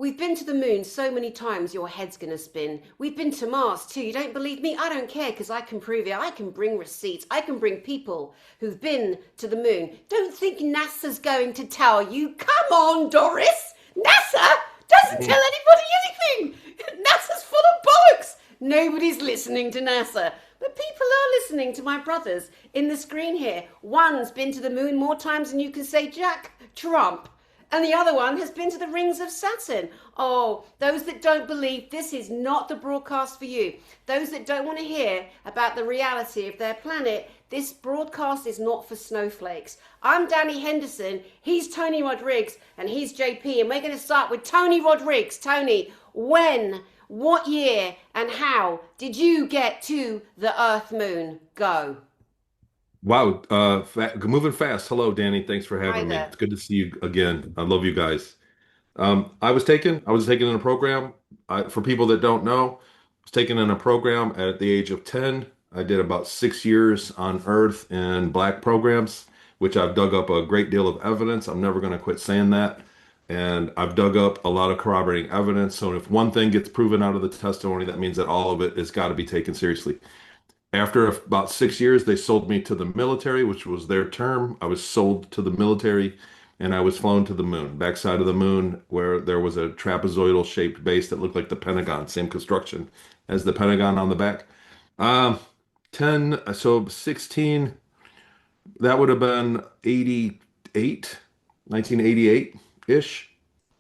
We've been to the moon so many times, your head's gonna spin. We've been to Mars too. You don't believe me? I don't care because I can prove it. I can bring receipts. I can bring people who've been to the moon. Don't think NASA's going to tell you. Come on, Doris. NASA doesn't tell Mhm. anybody anything. NASA's full of bollocks. Nobody's listening to NASA. But people are listening to my brothers in the screen here. One's been to the moon more times than you can say Jack Trump. And the other one has been to the rings of Saturn. Oh, those that don't believe, this is not the broadcast for you. Those that don't want to hear about the reality of their planet, this broadcast is not for snowflakes. I'm Danny Henderson, he's Tony Rodrigues, and he's JP. And we're going to start with Tony Rodrigues. Tony, when, what year, and how did you get to the Earth Moon? Go. Wow, moving fast. Hello, Danny. Thanks for Hi having me. there. It's good to see you again. I love you guys. I was taken in a program. For people that don't know, I was taken in a program at the age of 10. I did about 6 years on Earth in black programs, which I've dug up a great deal of evidence. I'm never going to quit saying that. And I've dug up a lot of corroborating evidence. So if one thing gets proven out of the testimony, that means that all of it has got to be taken seriously. After about 6 years, they sold me to the military, which was their term. I was sold to the military and I was flown to the moon, backside of the moon, where there was a trapezoidal shaped base that looked like the Pentagon, same construction as the Pentagon on the back. Um, 10, so 16, that would have been 88, 1988-ish,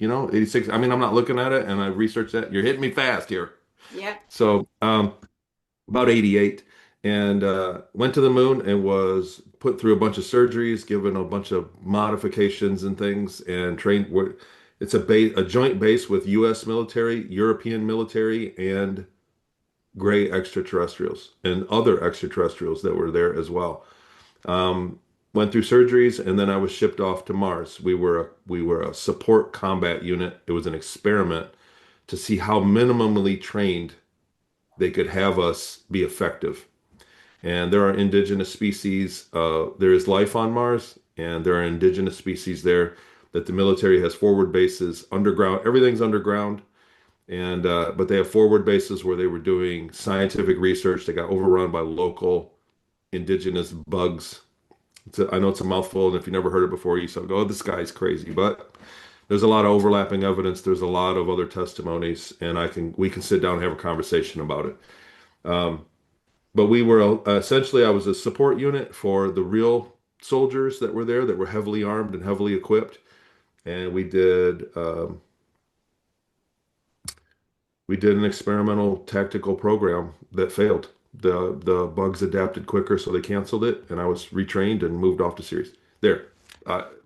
86. I mean, I'm not looking at it and I researched that. You're hitting me fast here. Yeah. So, about 88, and went to the moon and was put through a bunch of surgeries, given a bunch of modifications and things, and trained. It's a joint base with U.S. military, European military, and gray extraterrestrials and other extraterrestrials that were there as well. Um, Went through surgeries, and then I was shipped off to Mars. We were a support combat unit. It was an experiment to see how minimally trained they could have us be effective. And there are indigenous species. There is life on Mars, and there are indigenous species there that the military has forward bases underground. Everything's underground, and but they have forward bases where they were doing scientific research. They got overrun by local indigenous bugs. I know it's a mouthful, and if you never heard it before, you go, "Oh, this guy's crazy." But there's a lot of overlapping evidence. There's a lot of other testimonies, and we can sit down and have a conversation about it. Um, but we were essentially, I was a support unit for the real soldiers that were there that were heavily armed and heavily equipped. And we did an experimental tactical program that failed. The bugs adapted quicker, so they canceled it, and I was retrained and moved off to series. There.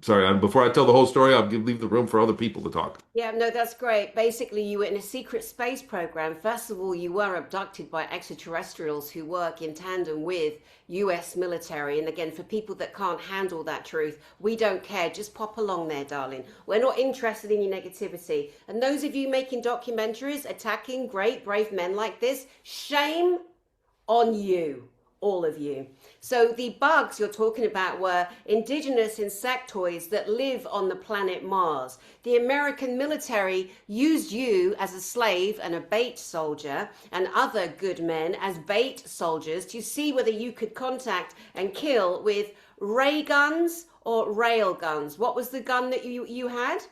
Sorry, before I tell the whole story, leave the room for other people to talk. Yeah, no, that's great. Basically, you were in a secret space program. First of all, you were abducted by extraterrestrials who work in tandem with US military. And again, for people that can't handle that truth, we don't care. Just pop along there, darling. We're not interested in your negativity. And those of you making documentaries attacking great, brave men like this, shame on you, all of you. So the bugs you're talking about were indigenous insectoids that live on the planet Mars. The American military used you as a slave and a bait soldier and other good men as bait soldiers to see whether you could contact and kill with ray guns or rail guns. What was the gun that you had? It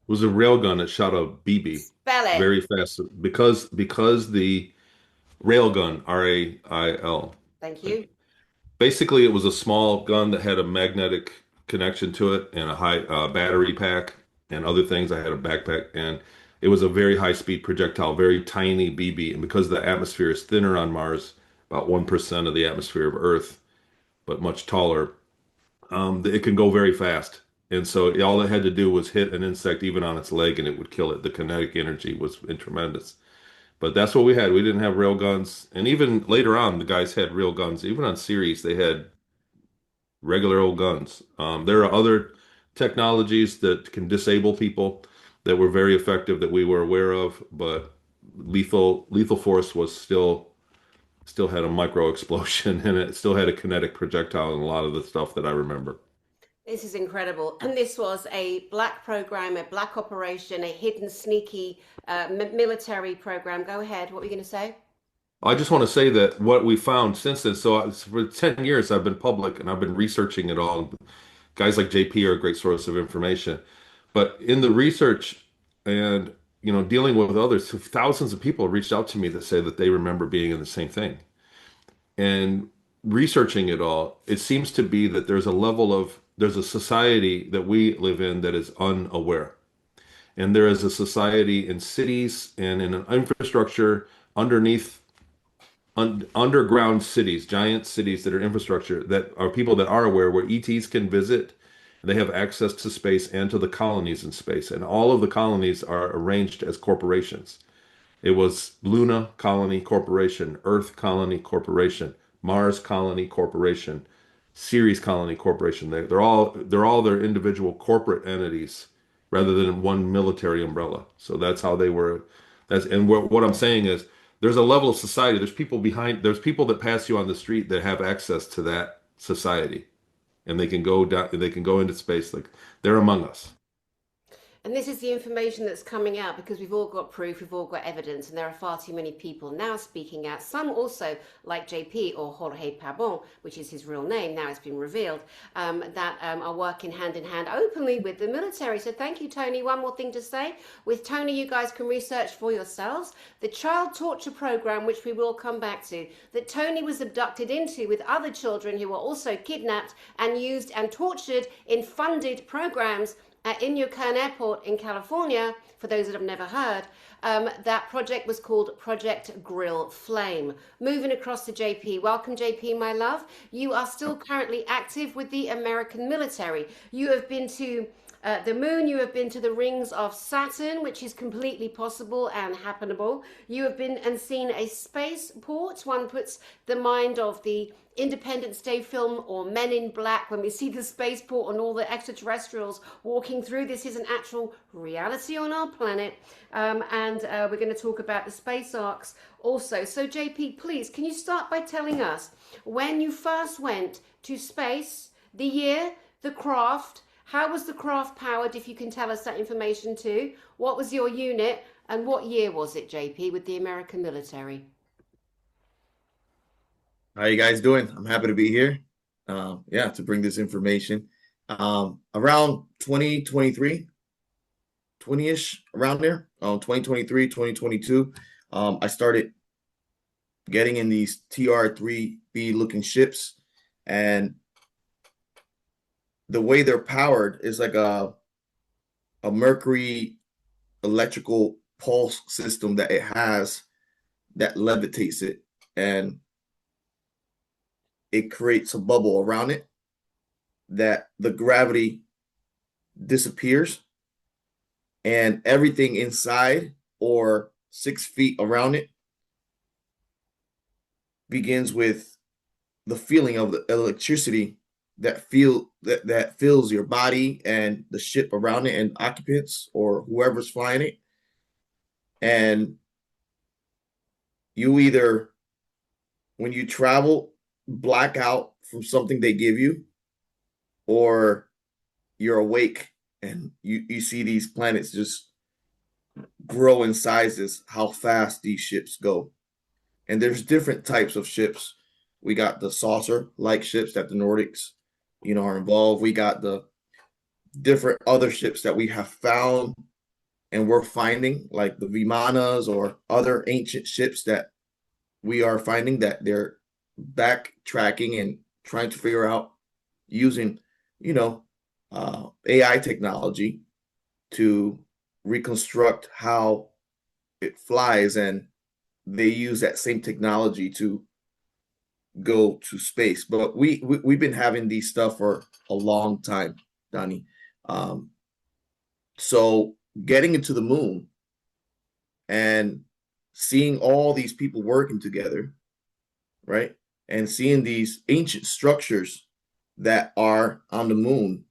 was a railgun that shot a BB Spell it. very fast because the railgun, RAIL. Thank you. Basically, it was a small gun that had a magnetic connection to it and a high battery pack and other things. I had a backpack, and it was a very high speed projectile, very tiny BB. And because the atmosphere is thinner on Mars, about 1% of the atmosphere of Earth, but much taller, it can go very fast. And so all it had to do was hit an insect even on its leg, and it would kill it. The kinetic energy was tremendous. But that's what we had. We didn't have rail guns. And even later on, the guys had real guns. Even on series, they had regular old guns. There are other technologies that can disable people that were very effective that we were aware of, but lethal force was still had a micro explosion and it still had a kinetic projectile and a lot of the stuff that I remember. This is incredible. And this was a black program, a black operation, a hidden, sneaky military program. Go ahead. What were you going to say? I just want to say that what we found since then, for 10 years I've been public and I've been researching it all. Guys like JP are a great source of information. But in the research and dealing with others, thousands of people reached out to me that say that they remember being in the same thing. And researching it all, it seems to be that there's a society that we live in that is unaware. And there is a society in cities and in an infrastructure underneath underground cities, giant cities that are infrastructure that are people that are aware where ETs can visit. They have access to space and to the colonies in space. And all of the colonies are arranged as corporations. It was Luna Colony Corporation, Earth Colony Corporation, Mars Colony Corporation, Ceres Colony Corporation. They're all their individual corporate entities rather than one military umbrella. So that's how they were. What I'm saying is there's a level of society. There's people that pass you on the street that have access to that society, and they can go down. They can go into space. Like they're among us. And this is the information that's coming out because we've all got proof, we've all got evidence, and there are far too many people now speaking out. Some also, like JP or Jorge Pabon, which is his real name, now it's been revealed, that are working hand in hand openly with the military. So thank you, Tony. One more thing to say. With Tony, you guys can research for yourselves. The child torture program, which we will come back to, that Tony was abducted into with other children who were also kidnapped and used and tortured in funded programs at Inyokan Airport in California, for those that have never heard, that project was called Project Grill Flame. Moving across to JP. Welcome, JP, my love. You are still currently active with the American military. You have been to the moon, you have been to the rings of Saturn, which is completely possible and happenable. You have been and seen a spaceport. One puts the mind of the Independence Day film or Men in Black when we see the spaceport and all the extraterrestrials walking through. This is an actual reality on our planet. And we're going to talk about the space arks also. So JP, please, can you start by telling us when you first went to space, the year, the craft, how was the craft powered, if you can tell us that information too? What was your unit and what year was it, JP, with the American military? How you guys doing? I'm happy to be here. Yeah, to bring this information. Around 2023, 20-ish, around there, 2023, 2022, I started getting in these TR-3B looking ships, and the way they're powered is like a mercury electrical pulse system that it has that levitates it, and it creates a bubble around it that the gravity disappears, and everything inside or 6 feet around it begins with the feeling of the electricity that fills your body and the ship around it and occupants or whoever's flying it. And you either, when you travel, black out from something they give you, or you're awake and you see these planets just grow in sizes, how fast these ships go. And there's different types of ships. We got the saucer-like ships that the Nordics, are involved. We got the different other ships that we have found and we're finding, like the Vimanas or other ancient ships that we are finding that they're backtracking and trying to figure out using, AI technology to reconstruct how it flies, and they use that same technology to go to space. But we've been having these stuff for a long time, Donnie. So getting into the moon and seeing all these people working together, right? And seeing these ancient structures that are on the moon.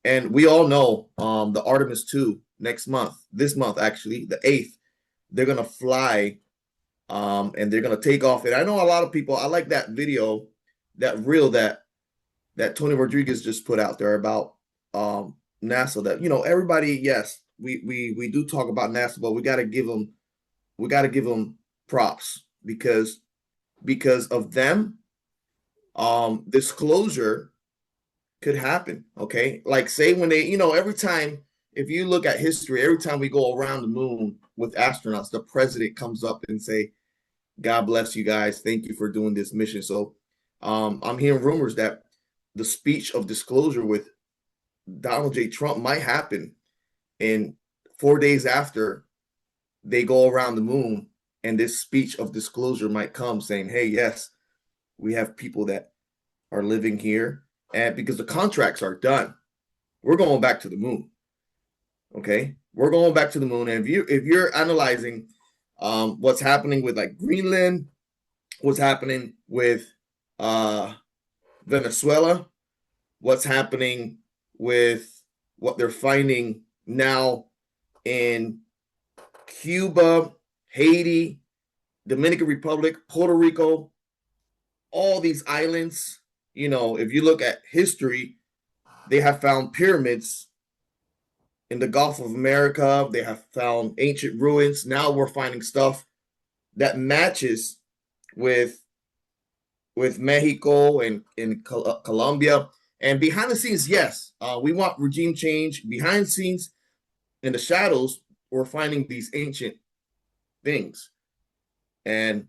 And we all know the Artemis 2 this month actually, the 8th, they're going to fly and they're going to take off. And I know a lot of people, I like that video, that reel that Tony Rodrigues just put out there about NASA that, everybody, yes, we do talk about NASA, but we got to give them props because of them, disclosure could happen. Okay, like say when they, every time, if you look at history, every time we go around the moon with astronauts, the president comes up and say, God bless you guys, thank you for doing this mission. So I'm hearing rumors that the speech of disclosure with Donald J. Trump might happen in 4 days after they go around the moon, and this speech of disclosure might come saying, hey, yes, we have people that are living here, and because the contracts are done, we're going back to the moon. Okay, we're going back to the moon. And if you're analyzing what's happening with like Greenland, what's happening with Venezuela, what's happening with what they're finding now in Cuba, Haiti, Dominican Republic, Puerto Rico, all these islands, if you look at history, they have found pyramids in the Gulf of America. They have found ancient ruins. Now we're finding stuff that matches with Mexico and in Colombia. And behind the scenes, yes, we want regime change. Behind the scenes, in the shadows, we're finding these ancient things, and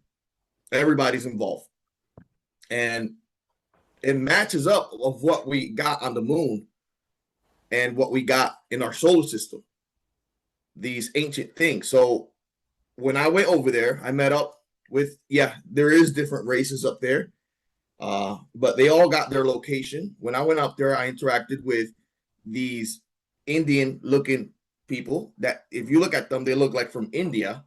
everybody's involved. And it matches up of what we got on the moon and what we got in our solar system, these ancient things. So when I went over there, I met up with, there is different races up there, but they all got their location. When I went up there, I interacted with these Indian looking people that, if you look at them, they look like from India.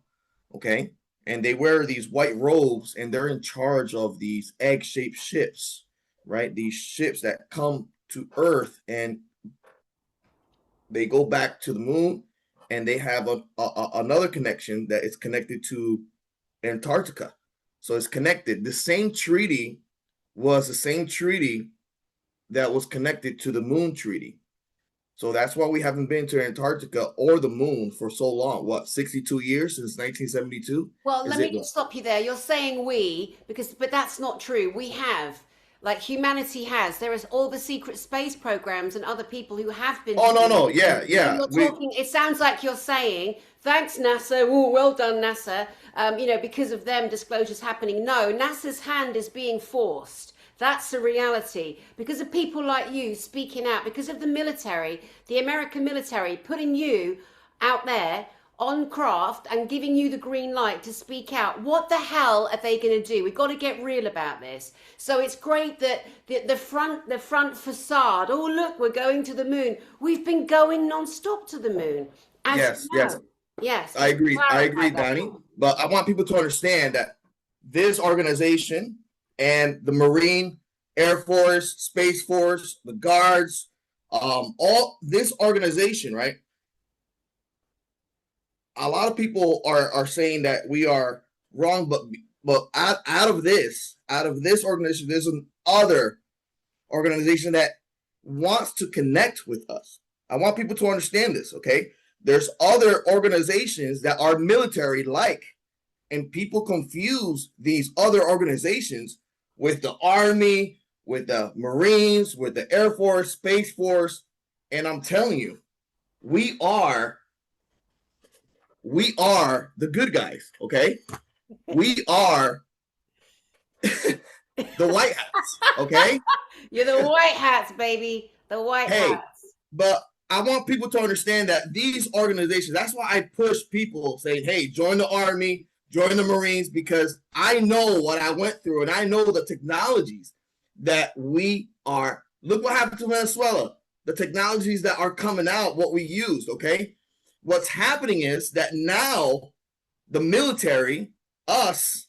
Okay, and they wear these white robes, and they're in charge of these egg-shaped ships, right? These ships that come to Earth and they go back to the moon, and they have another connection that is connected to Antarctica. So it's connected. The same treaty was the same treaty that was connected to the moon treaty. So that's why we haven't been to Antarctica or the moon for so long. What, 62 years since 1972? Well, let me just stop you there. You're saying we, but that's not true. We have, like humanity has. There is all the secret space programs and other people who have been. Oh, no. Yeah. You're talking, it sounds like you're saying, thanks, NASA. Oh, well done, NASA. Because of them, disclosure's happening. No, NASA's hand is being forced. That's the reality. Because of people like you speaking out, because of the military, the American military, putting you out there on craft and giving you the green light to speak out. What the hell are they going to do? We've got to get real about this. So it's great that the front facade, oh, look, we're going to the moon. We've been going non-stop to the moon. Yes. I agree, Donnie. But I want people to understand that this organization and the Marine, Air Force, Space Force, the Guards, all this organization, right? A lot of people are saying that we are wrong, but out of this organization, there's another organization that wants to connect with us. I want people to understand this, okay? There's other organizations that are military like, and people confuse these other organizations with the Army, with the Marines, with the Air Force, Space Force. And I'm telling you, we are the good guys, okay? We are the white hats, okay? You're the white hats, baby. The white hats. But I want people to understand that these organizations, that's why I push people saying, hey, join the Army, join the Marines, because I know what I went through, and I know the technologies that we are. Look what happened to Venezuela. The technologies that are coming out, what we used, okay? What's happening is that now the military, us,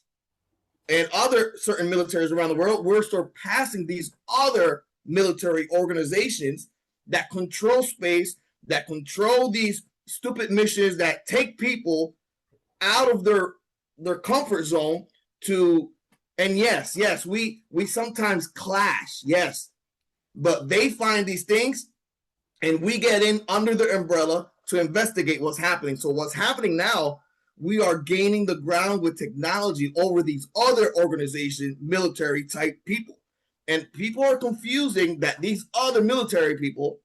and other certain militaries around the world, we're surpassing these other military organizations that control space, that control these stupid missions, that take people out of their comfort zone to, and yes, we sometimes clash, yes, but they find these things and we get in under the umbrella to investigate what's happening. So what's happening now, we are gaining the ground with technology over these other organization, military type people. And people are confusing that these other military people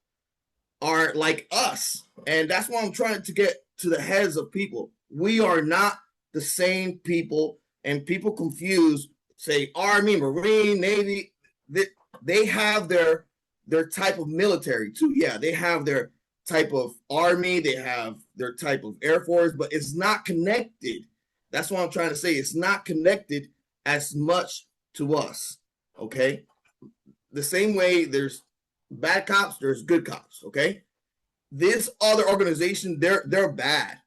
are like us. And that's why I'm trying to get to the heads of people. We are not the same people, and people confuse, say Army, Marine, Navy. They have their type of military too. Yeah, they have their type of army, they have their type of air force, but it's not connected. That's what I'm trying to say. It's not connected as much to us. Okay. The same way there's bad cops, there's good cops. Okay. This other organization, they're bad.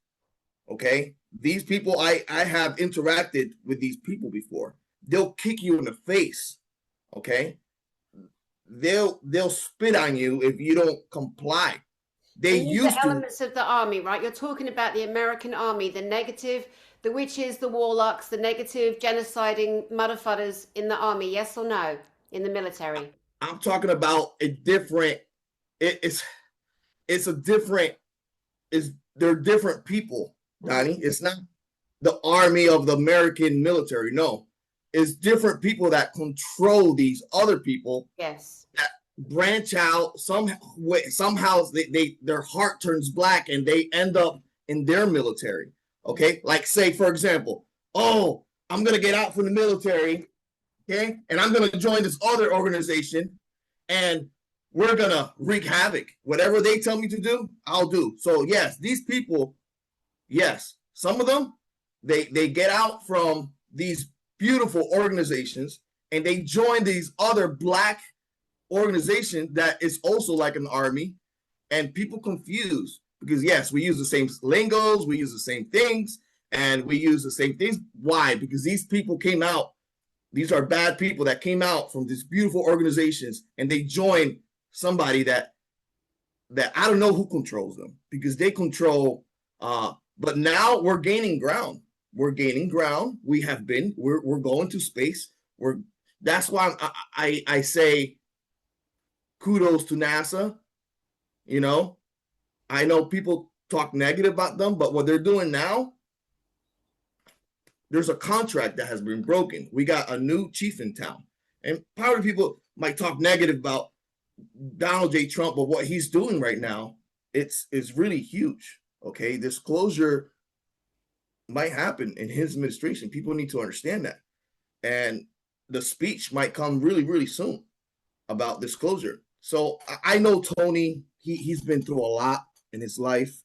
Okay. These people, I have interacted with these people before. They'll kick you in the face. Okay. They'll spit on you if you don't comply. They And these are used to. elements of the army, right? You're talking about the American army, the negative, the witches, the warlocks, the negative genociding motherfuckers in the army. Yes or no? In the military. I'm talking about a different. It's a different. Is they're different people, Donnie. It's not the army of the American military. No, it's different people that control these other people Yes. that branch out. Somehow their heart turns black and they end up in their military. Okay, like say for example, oh, I'm gonna get out from the military, okay, and I'm gonna join this other organization, and we're gonna wreak havoc. Whatever they tell me to do, I'll do. So yes, these people, yes, some of them, they get out from these beautiful organizations and they join these other black organization that is also like an army, and people confuse because yes, we use the same lingos, we use the same things, and we use the same things. Why? Because these people came out. These are bad people that came out from these beautiful organizations, and they joined somebody that I don't know who controls them because they control. But now we're gaining ground. We're gaining ground. We have been. We're going to space. That's why I say kudos to NASA. You know, I know people talk negative about them, but what they're doing now, there's a contract that has been broken. We got a new chief in town. And probably people might talk negative about Donald J. Trump, but what he's doing right now, it's really huge. Okay. Disclosure might happen in his administration. People need to understand that. And the speech might come really, really soon about disclosure. So I know Tony, he's been through a lot in his life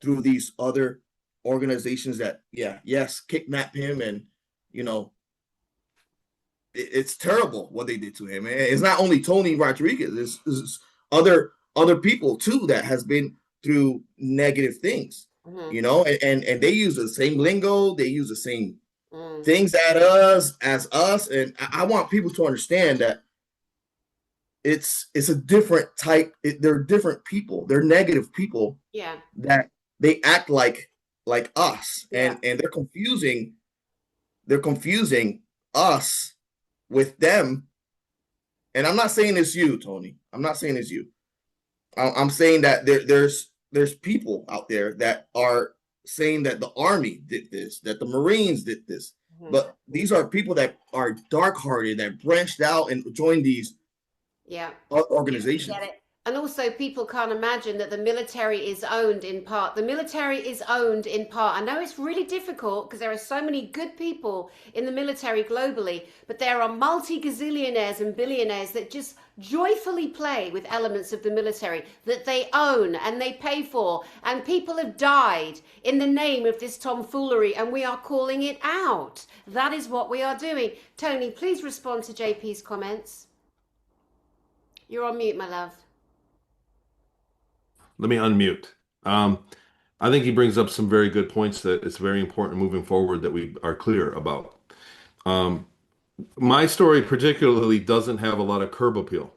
through these other organizations that, yes, kidnap him. And, you know, it's terrible what they did to him. And it's not only Tony Rodrigues, it's other people too that has been through negative things, you know, and they use the same lingo, they use the same things as us. And I want people to understand that it's a different type. They're different people. They're negative people. Yeah. That they act like us, Yeah. and they're confusing us with them. And I'm not saying it's you, Tony. I'm not saying it's you. I'm saying that there's people out there that are saying that the Army did this, that the Marines did this. But these are people that are dark-hearted, that branched out and joined these organizations. Get it. And also, people can't imagine that the military is owned in part. The military is owned in part. I know it's really difficult because there are so many good people in the military globally, but there are multi-gazillionaires and billionaires that just joyfully play with elements of the military that they own and they pay for. And people have died in the name of this tomfoolery, and we are calling it out. That is what we are doing. Tony, please respond to JP's comments. You're on mute, my love. Let me unmute. I think he brings up some very good points that it's very important moving forward that we are clear about. My story particularly doesn't have a lot of curb appeal.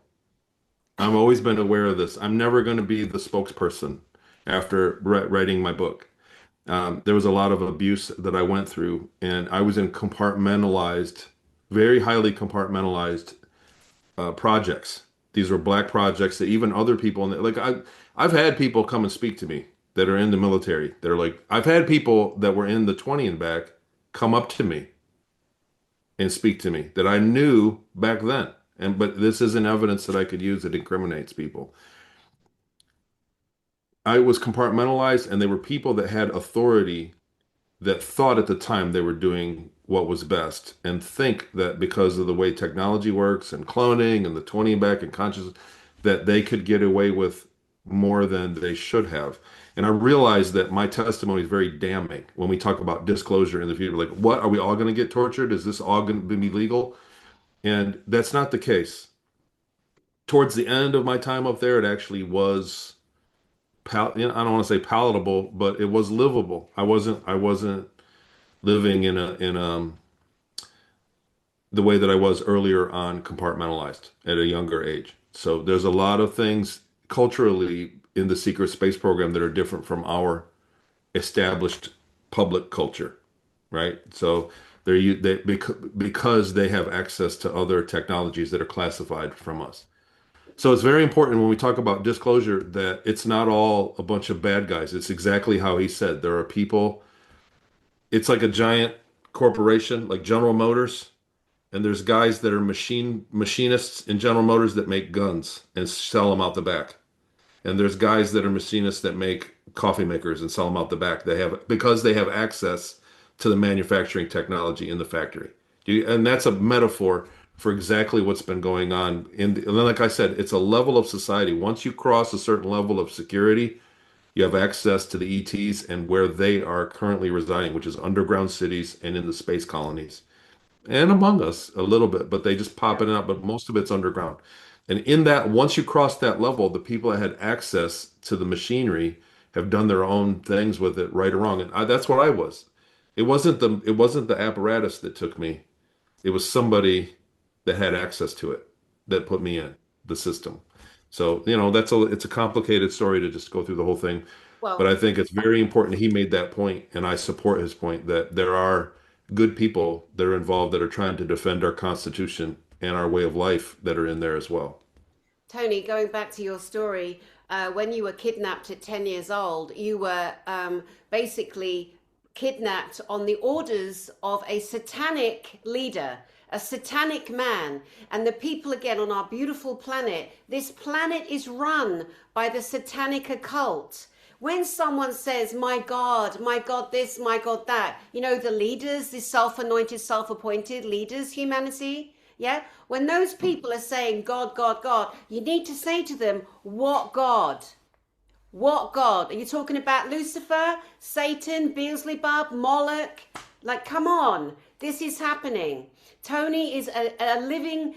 I've always been aware of this. I'm never going to be the spokesperson after writing my book. There was a lot of abuse that I went through, and I was in compartmentalized, very highly compartmentalized projects. These were black projects that even other people, I've had people come and speak to me that are in the military. They're like, I've had people that were in the 20 and back come up to me and speak to me that I knew back then. And but this isn't evidence that I could use that incriminates people. I was compartmentalized, and they were people that had authority that thought at the time they were doing what was best and think that because of the way technology works and cloning and the 20 back and consciousness that they could get away with more than they should have. And I realized that my testimony is very damning when we talk about disclosure in the future. Like, what, are we all going to get tortured? Is this all going to be legal? And that's not the case. Towards the end of my time up there, it actually was, I don't want to say palatable, but it was livable. I wasn't living in the way that I was earlier on, compartmentalized at a younger age. So there's a lot of things culturally in the secret space program that are different from our established public culture, right? So because they have access to other technologies that are classified from us. So it's very important when we talk about disclosure that it's not all a bunch of bad guys. It's exactly how he said. There are people, it's like a giant corporation like General Motors, and there's guys that are machinists in General Motors that make guns and sell them out the back. And there's guys that are machinists that make coffee makers and sell them out the back. They have because they have access to the manufacturing technology in the factory. And that's a metaphor for exactly what's been going on. And then, like I said, it's a level of society. Once you cross a certain level of security, you have access to the ETs and where they are currently residing, which is underground cities and in the space colonies and among us a little bit, but they just pop in and out, but most of it's underground. And in that, once you cross that level, the people that had access to the machinery have done their own things with it, right or wrong. And that's what I was. It wasn't the apparatus that took me. It was somebody that had access to it that put me in the system. So, it's a complicated story to just go through the whole thing. But Well, I think it's very important he made that point, and I support his point that there are good people that are involved that are trying to defend our Constitution and our way of life that are in there as well. Tony, going back to your story, when you were kidnapped at 10 years old, you were basically kidnapped on the orders of a satanic leader, a satanic man. And the people, again, on our beautiful planet, this planet is run by the satanic occult. When someone says, my God, this, my God, that, the leaders, the self-anointed, self-appointed leaders, humanity, yeah? When those people are saying, God, God, God, you need to say to them, what God? What God? Are you talking about Lucifer, Satan, Beelzebub, Moloch? Like, come on. This is happening. Tony is a living,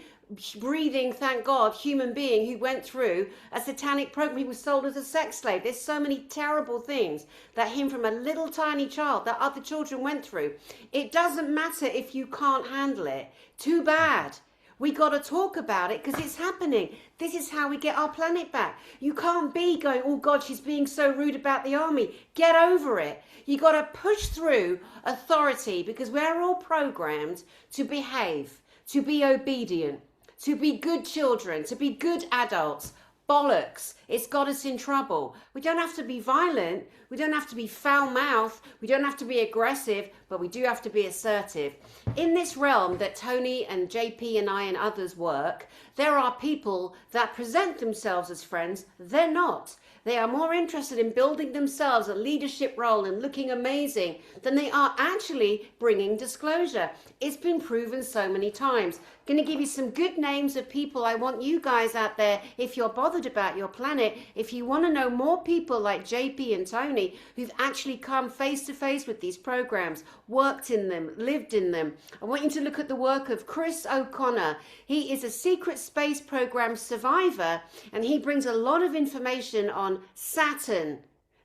breathing, thank God, human being who went through a satanic program. He was sold as a sex slave. There's so many terrible things that him from a little tiny child, that other children went through. It doesn't matter if you can't handle it. Too bad. We got to talk about it because it's happening. This is how we get our planet back. You can't be going, oh God, she's being so rude about the army. Get over it. You got to push through authority because we're all programmed to behave, to be obedient, to be good children, to be good adults. Bollocks. It's got us in trouble. We don't have to be violent. We don't have to be foul-mouthed. We don't have to be aggressive, but we do have to be assertive. In this realm that Tony and JP and I and others work, there are people that present themselves as friends. They're not. They are more interested in building themselves a leadership role and looking amazing than they are actually bringing disclosure. It's been proven so many times. Going to give you some good names of people. I want you guys out there, if you're bothered about your planet, if you want to know more people like JP and Tony who've actually come face to face with these programs, worked in them, lived in them, I want you to look at the work of Chris O'Connor. He is a secret space program survivor, and he brings a lot of information on Saturn,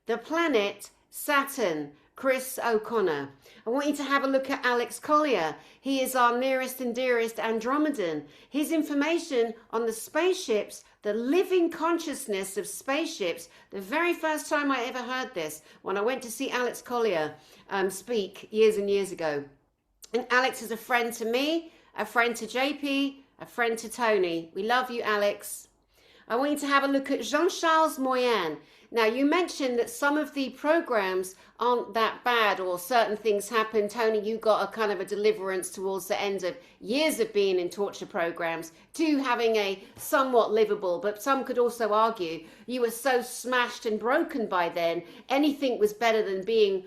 the planet Saturn. Chris O'Connor. I want you to have a look at Alex Collier. He is our nearest and dearest Andromedan. His information on the spaceships, the living consciousness of spaceships, the very first time I ever heard this, when I went to see Alex Collier speak years and years ago. And Alex is a friend to me, a friend to JP, a friend to Tony. We love you, Alex. I want you to have a look at Jean-Charles Moyen. Now, you mentioned that some of the programs aren't that bad or certain things happen. Tony, you got a kind of a deliverance towards the end of years of being in torture programs to having a somewhat livable, but some could also argue you were so smashed and broken by then, anything was better than being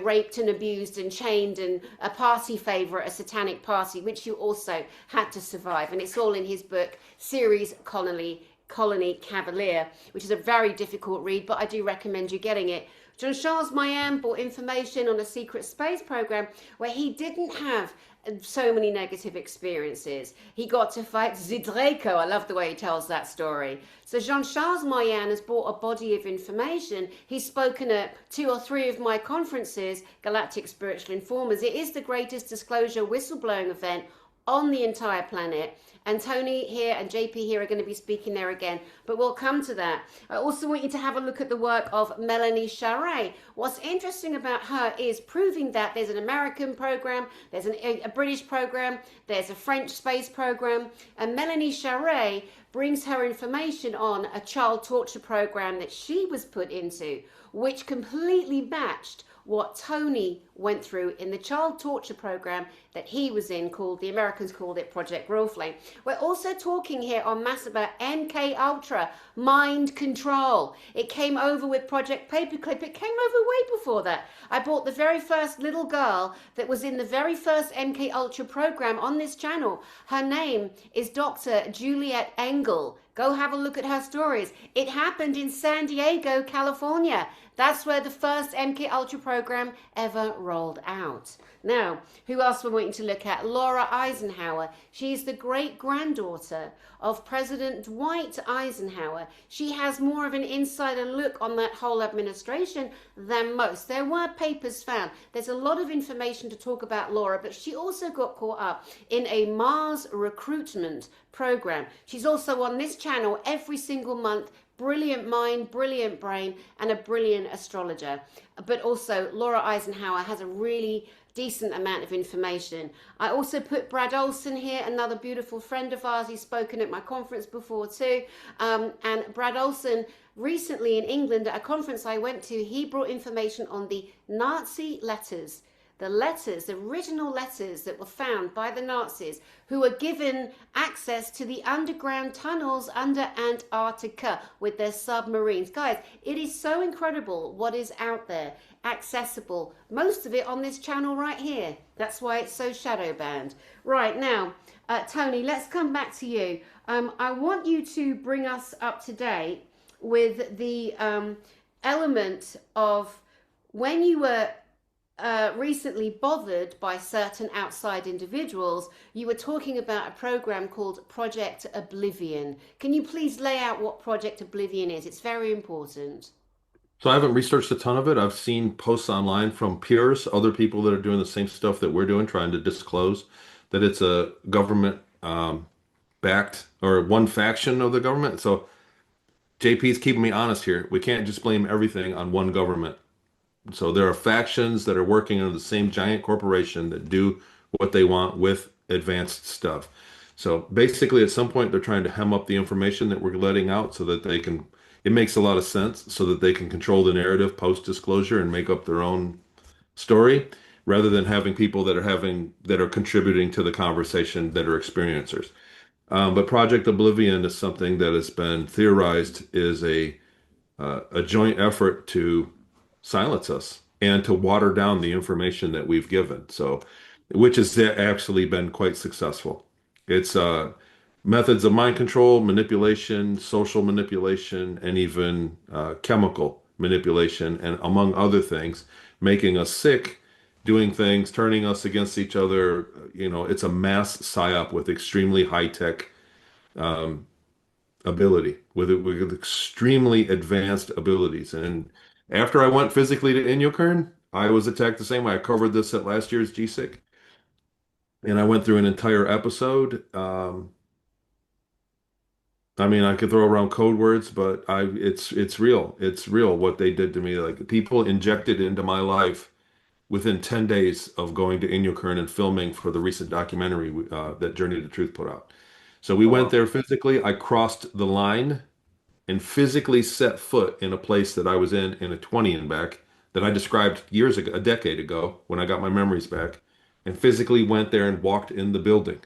raped and abused and chained and a party favorite, a satanic party, which you also had to survive. And it's all in his book, Series Colony Cavalier, which is a very difficult read, but I do recommend you getting it. Jean-Charles Mayen brought information on a secret space program where he didn't have so many negative experiences. He got to fight Zidreko. I love the way he tells that story. So Jean-Charles Mayen has brought a body of information. He's spoken at 2 or 3 of my conferences, Galactic Spiritual Informers. It is the greatest disclosure whistleblowing event on the entire planet. And Tony here and JP here are going to be speaking there again, but we'll come to that. I also want you to have a look at the work of Melanie Charret. What's interesting about her is proving that there's an American program, there's a British program, there's a French space program, and Melanie Charret brings her information on a child torture program that she was put into, which completely matched what Tony went through in the child torture program that he was in, called, the Americans called it Project Growthflame. We're also talking here on mass about MK Ultra, mind control. It came over with Project Paperclip. It came over way before that. I bought the very first little girl that was in the very first MK Ultra program on this channel. Her name is Dr. Juliet Engel. Go have a look at her stories. It happened in San Diego, California. That's where the first MK Ultra program ever rolled out. Now, who else we're wanting to look at? Laura Eisenhower. She's the great-granddaughter of President Dwight Eisenhower. She has more of an insider look on that whole administration than most. There were papers found. There's a lot of information to talk about Laura, but she also got caught up in a Mars recruitment program. She's also on this channel every single month. Brilliant mind, brilliant brain, and a brilliant astrologer. But also, Laura Eisenhower has a really decent amount of information. I also put Brad Olson here, another beautiful friend of ours. He's spoken at my conference before too. And Brad Olson, recently in England at a conference I went to, he brought information on the Nazi letters. The letters, the original letters that were found by the Nazis, who were given access to the underground tunnels under Antarctica with their submarines. Guys, it is so incredible what is out there, accessible. Most of it on this channel right here. That's why it's so shadow banned. Right, now, Tony, let's come back to you. I want you to bring us up to date with the element of when you were recently bothered by certain outside individuals, you were talking about a program called Project Oblivion. Can you please lay out what Project Oblivion is? It's very important. So I haven't researched a ton of it. I've seen posts online from peers, other people that are doing the same stuff that we're doing, trying to disclose that it's a government backed or one faction of the government. So JP's keeping me honest here. We can't just blame everything on one government. So there are factions that are working under the same giant corporation that do what they want with advanced stuff. So basically, at some point, they're trying to hem up the information that we're letting out so that they can, it makes a lot of sense so that they can control the narrative post-disclosure and make up their own story rather than having people that are contributing to the conversation that are experiencers. But Project Oblivion is something that has been theorized is a joint effort to silence us and to water down the information that we've given. So, which has actually been quite successful. It's methods of mind control, manipulation, social manipulation, and even chemical manipulation, and among other things, making us sick, doing things, turning us against each other. It's a mass psyop with extremely high-tech ability, with extremely advanced abilities. And after I went physically to Inyokern, I was attacked the same way. I covered this at last year's GSIC, and I went through an entire episode. I mean, I could throw around code words, but it's real. It's real what they did to me. Like people injected into my life within 10 days of going to Inyokern and filming for the recent documentary that Journey to Truth put out. So we Oh, went wow. there physically. I crossed the line and physically set foot in a place that I was in a 20 and back that I described years ago, a decade ago, when I got my memories back, and physically went there and walked in the building.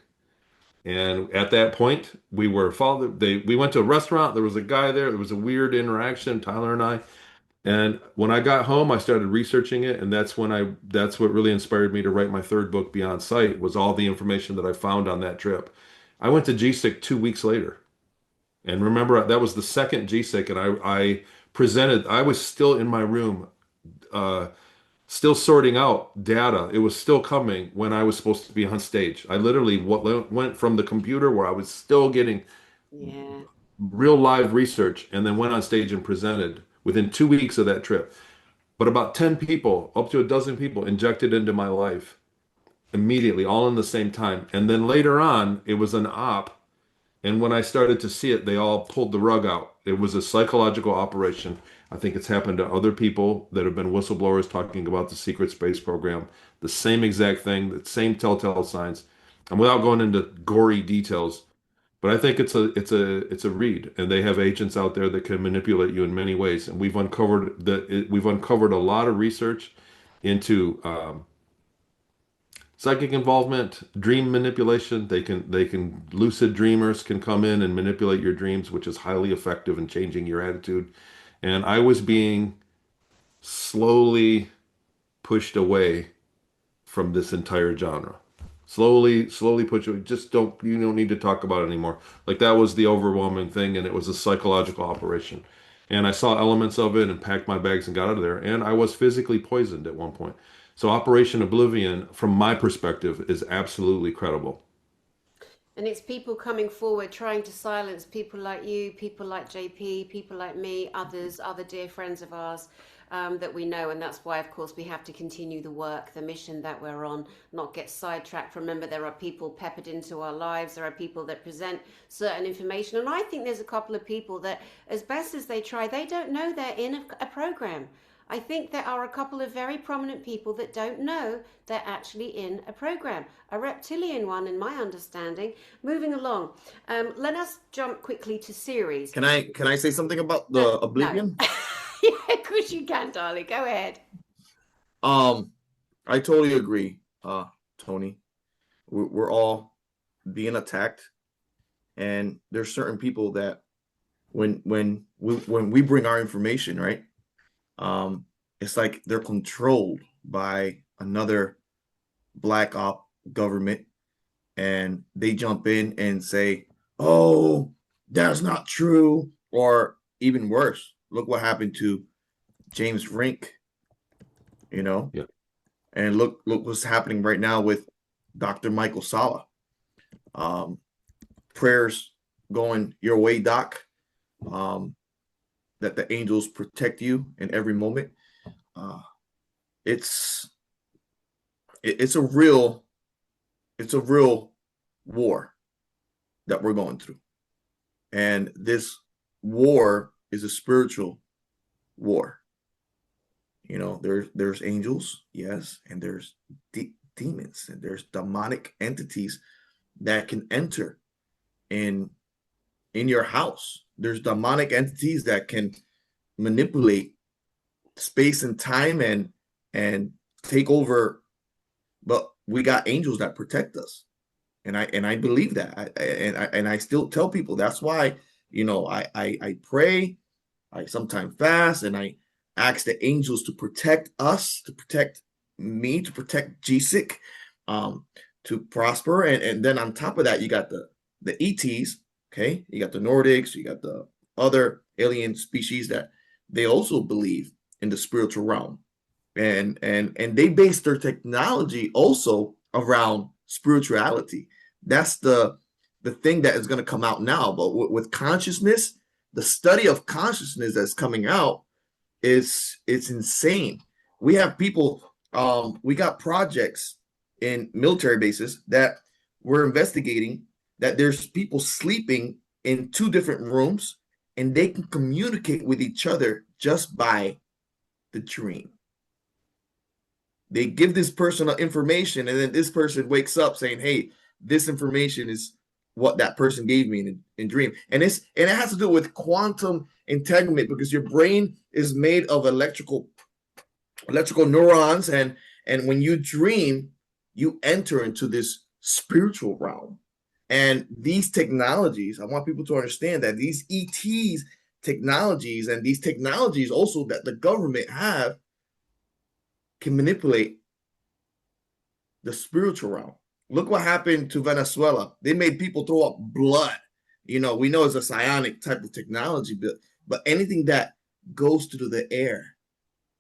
And at that point, we were followed. We went to a restaurant. There was a guy there. There was a weird interaction, Tyler and I. And when I got home, I started researching it, and that's what really inspired me to write my third book, Beyond Sight, was all the information that I found on that trip. I went to GSIC 2 weeks later, and remember that was the second GSIC, and I presented. I was still in my room, uh, still sorting out data. It was still coming when I was supposed to be on stage. I literally went from the computer where I was still getting Yeah. real live research, and then went on stage and presented within 2 weeks of that trip. But about 10 people, up to a dozen people, injected into my life immediately, all in the same time. And then later on, it was an op. And when I started to see it, they all pulled the rug out. It was a psychological operation. I think it's happened to other people that have been whistleblowers talking about the secret space program. The same exact thing, the same telltale signs. And without going into gory details, but I think it's a read, and they have agents out there that can manipulate you in many ways. And we've uncovered a lot of research into psychic involvement, dream manipulation. They can lucid dreamers can come in and manipulate your dreams, which is highly effective in changing your attitude. And I was being slowly pushed away from this entire genre. Slowly put you, just you don't need to talk about it anymore. Like that was the overwhelming thing, and it was a psychological operation. And I saw elements of it and packed my bags and got out of there. And I was physically poisoned at one point. So Operation Oblivion, from my perspective, is absolutely credible. And it's people coming forward trying to silence people like you, people like JP, people like me, others, other dear friends of ours that we know. And that's why, of course, we have to continue the work, the mission that we're on, not get sidetracked. Remember, there are people peppered into our lives. There are people that present certain information. And I think there's a couple of people that, as best as they try, they don't know they're in a program. I think there are a couple of very prominent people that don't know they're actually in a program, a reptilian one, in my understanding. Moving along, let us jump quickly to series. Can I say something about the No. Oblivion? Yeah, of course you can, darling. Go ahead. I totally agree, Tony. We're all being attacked, and there's certain people that when we bring our information, right? It's like they're controlled by another black op government, and they jump in and say, "Oh, that's not true," or even worse. Look what happened to James Rink, you know, Yeah. and look what's happening right now with Dr. Michael Sala. Prayers going your way, Doc. That the angels protect you in every moment. It's a real war that we're going through, and this war is a spiritual war. You know, there's angels, yes, and there's demons, and there's demonic entities that can enter in your house. There's demonic entities that can manipulate space and time and take over, but we got angels that protect us, and I believe that. I still tell people that's why, I pray, I sometimes fast, and I ask the angels to protect us, to protect me, to protect GSIC, to prosper. And then on top of that, you got the ETs, okay? You got the Nordics, you got the other alien species that they also believe in the spiritual realm. And they base their technology also around spirituality. That's the thing that is going to come out now. But with consciousness, the study of consciousness that's coming out, it's insane. We have people, we got projects in military bases that we're investigating, that there's people sleeping in two different rooms, and they can communicate with each other just by the dream. They give this person information, and then this person wakes up saying, hey, this information is what that person gave me in dream. And it has to do with quantum entanglement, because your brain is made of electrical neurons, and when you dream, you enter into this spiritual realm. And these technologies, I want people to understand that these ETs technologies, and these technologies also that the government have, can manipulate the spiritual realm. Look what happened to Venezuela. They made people throw up blood. We know it's a psionic type of technology, but anything that goes through the air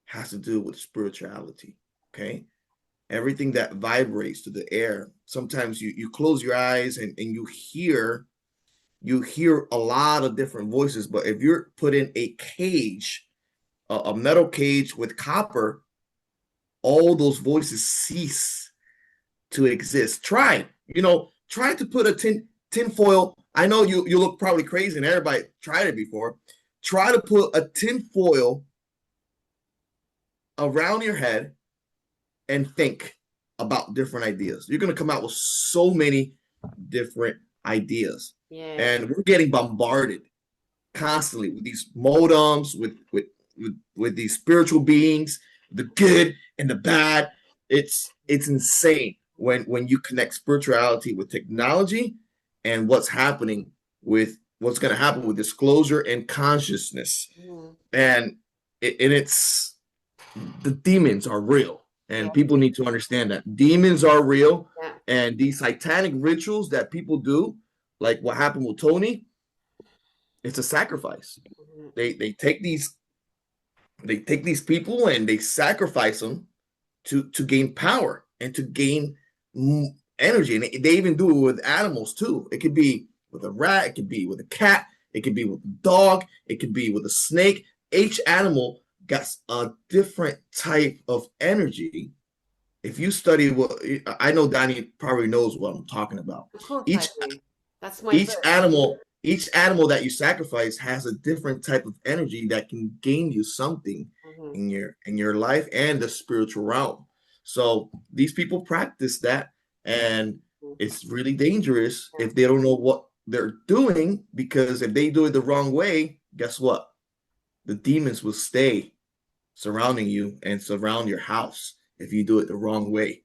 has to do with spirituality. Okay. Everything that vibrates through the air. Sometimes you close your eyes and you hear a lot of different voices. But if you're put in a cage, a metal cage with copper, all those voices cease to exist. Try to put a tin foil. I know you look probably crazy, and everybody tried it before. Try to put a tin foil around your head and think about different ideas. You're going to come out with so many different ideas. Yeah. And we're getting bombarded constantly with these modems, with these spiritual beings, the good and the bad. It's insane when you connect spirituality with technology and what's going to happen with disclosure and consciousness. And it's the demons are real. And people need to understand that demons are real. Yeah. And these satanic rituals that people do, like what happened with Tony, it's a sacrifice. They take these people and they sacrifice them to gain power and to gain energy. And they even do it with animals too. It could be with a rat, it could be with a cat, it could be with a dog, it could be with a snake. Each animal got a different type of energy. If you study I know Donnie probably knows what I'm talking about. Of course Each I do. That's my each book. each animal that you sacrifice has a different type of energy that can gain you something in your life and the spiritual realm. So these people practice that, and it's really dangerous if they don't know what they're doing, because if they do it the wrong way, guess what? The demons will stay surrounding you and surround your house if you do it the wrong way.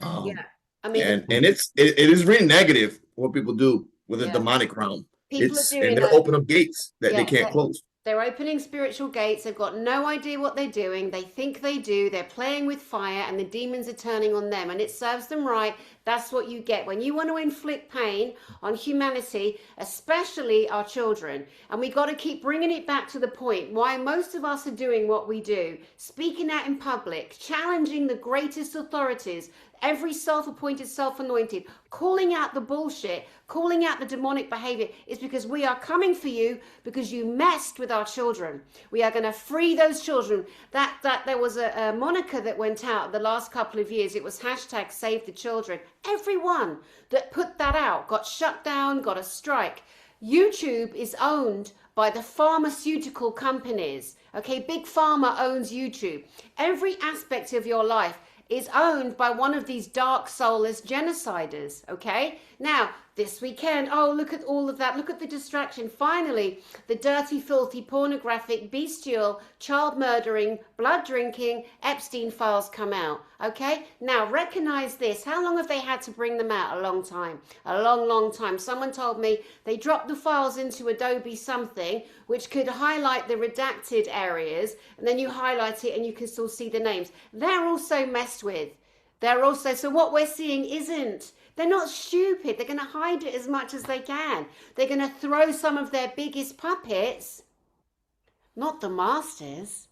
I mean, and it is really negative what people do with the demonic realm. People are doing and they're opening up gates that they can't close. They're opening spiritual gates. They've got no idea what they're doing. They think they do. They're playing with fire, and the demons are turning on them, and it serves them right. That's what you get when you want to inflict pain on humanity, especially our children. And we got to keep bringing it back to the point why most of us are doing what we do, speaking out in public, challenging the greatest authorities, every self-appointed, self-anointed, calling out the bullshit, calling out the demonic behavior, is because we are coming for you, because you messed with our children. We are going to free those children. That there was a moniker that went out the last couple of years. It was hashtag Save the Children. Everyone that put that out got shut down, got a strike. YouTube is owned by the pharmaceutical companies. Okay, Big Pharma owns YouTube. Every aspect of your life is owned by one of these dark soulless genociders. Okay, now this weekend, oh, look at all of that, look at the distraction. Finally, the dirty, filthy, pornographic, bestial, child murdering, blood drinking Epstein files come out. Okay, now recognize this. How long have they had to bring them out? A long time, a long time. Someone told me they dropped the files into Adobe something which could highlight the redacted areas, and then you highlight it and you can still see the names. They're also messed with. So what we're seeing they're not stupid. They're going to hide it as much as they can. They're going to throw some of their biggest puppets, not the masters,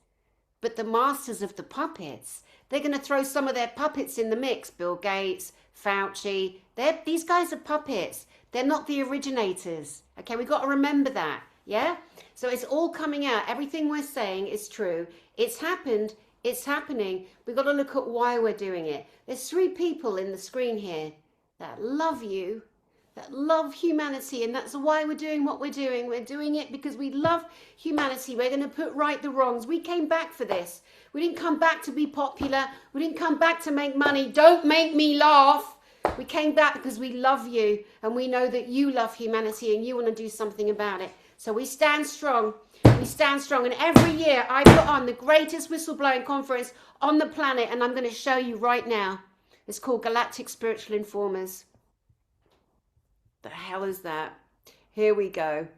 but the masters of the puppets. They're going to throw some of their puppets in the mix. Bill Gates, Fauci. These guys are puppets. They're not the originators. Okay, we've got to remember that. Yeah? So it's all coming out. Everything we're saying is true. It's happened. It's happening. We've got to look at why we're doing it. There's 3 people in the screen here that love you, that love humanity, and that's why we're doing what we're doing. We're doing it because we love humanity. We're going to put right the wrongs. We came back for this. We didn't come back to be popular. We didn't come back to make money. Don't make me laugh. We came back because we love you and we know that you love humanity and you want to do something about it. So we stand strong. We stand strong. And every year I put on the greatest whistleblowing conference on the planet, and I'm going to show you right now. It's called Galactic Spiritual Informers. The hell is that? Here we go.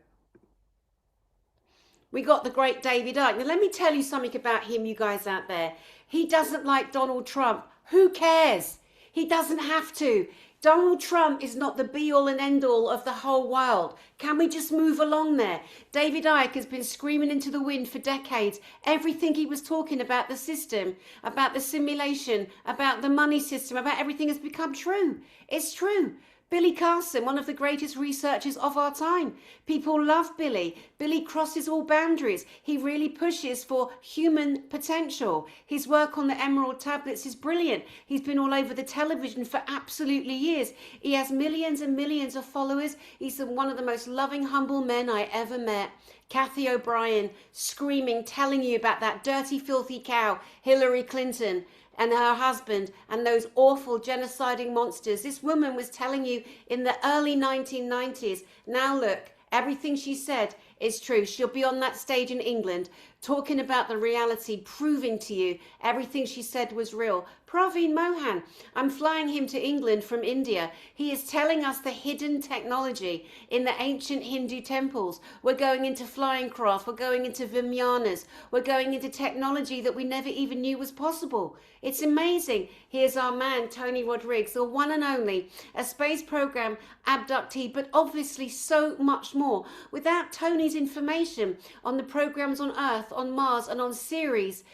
We got the great David Icke. Now let me tell you something about him, you guys out there. He doesn't like Donald Trump. Who cares? He doesn't have to. Donald Trump is not the be-all and end-all of the whole world. Can we just move along there? David Icke has been screaming into the wind for decades. Everything he was talking about the system, about the simulation, about the money system, about everything has become true. It's true. Billy Carson, one of the greatest researchers of our time. People love Billy. Billy crosses all boundaries. He really pushes for human potential. His work on the Emerald Tablets is brilliant. He's been all over the television for absolutely years. He has millions and millions of followers. He's one of the most loving, humble men I ever met. Kathy O'Brien screaming, telling you about that dirty, filthy cow, Hillary Clinton, and her husband and those awful genociding monsters. This woman was telling you in the early 1990s. Now look, everything she said is true. She'll be on that stage in England talking about the reality, proving to you everything she said was real. Praveen Mohan, I'm flying him to England from India. He is telling us the hidden technology in the ancient Hindu temples. We're going into flying craft. We're going into Vimyanas. We're going into technology that we never even knew was possible. It's amazing. Here's our man, Tony Rodrigues, the one and only, a space program abductee, but obviously so much more. Without Tony's information on the programs on Earth, on Mars, and on Ceres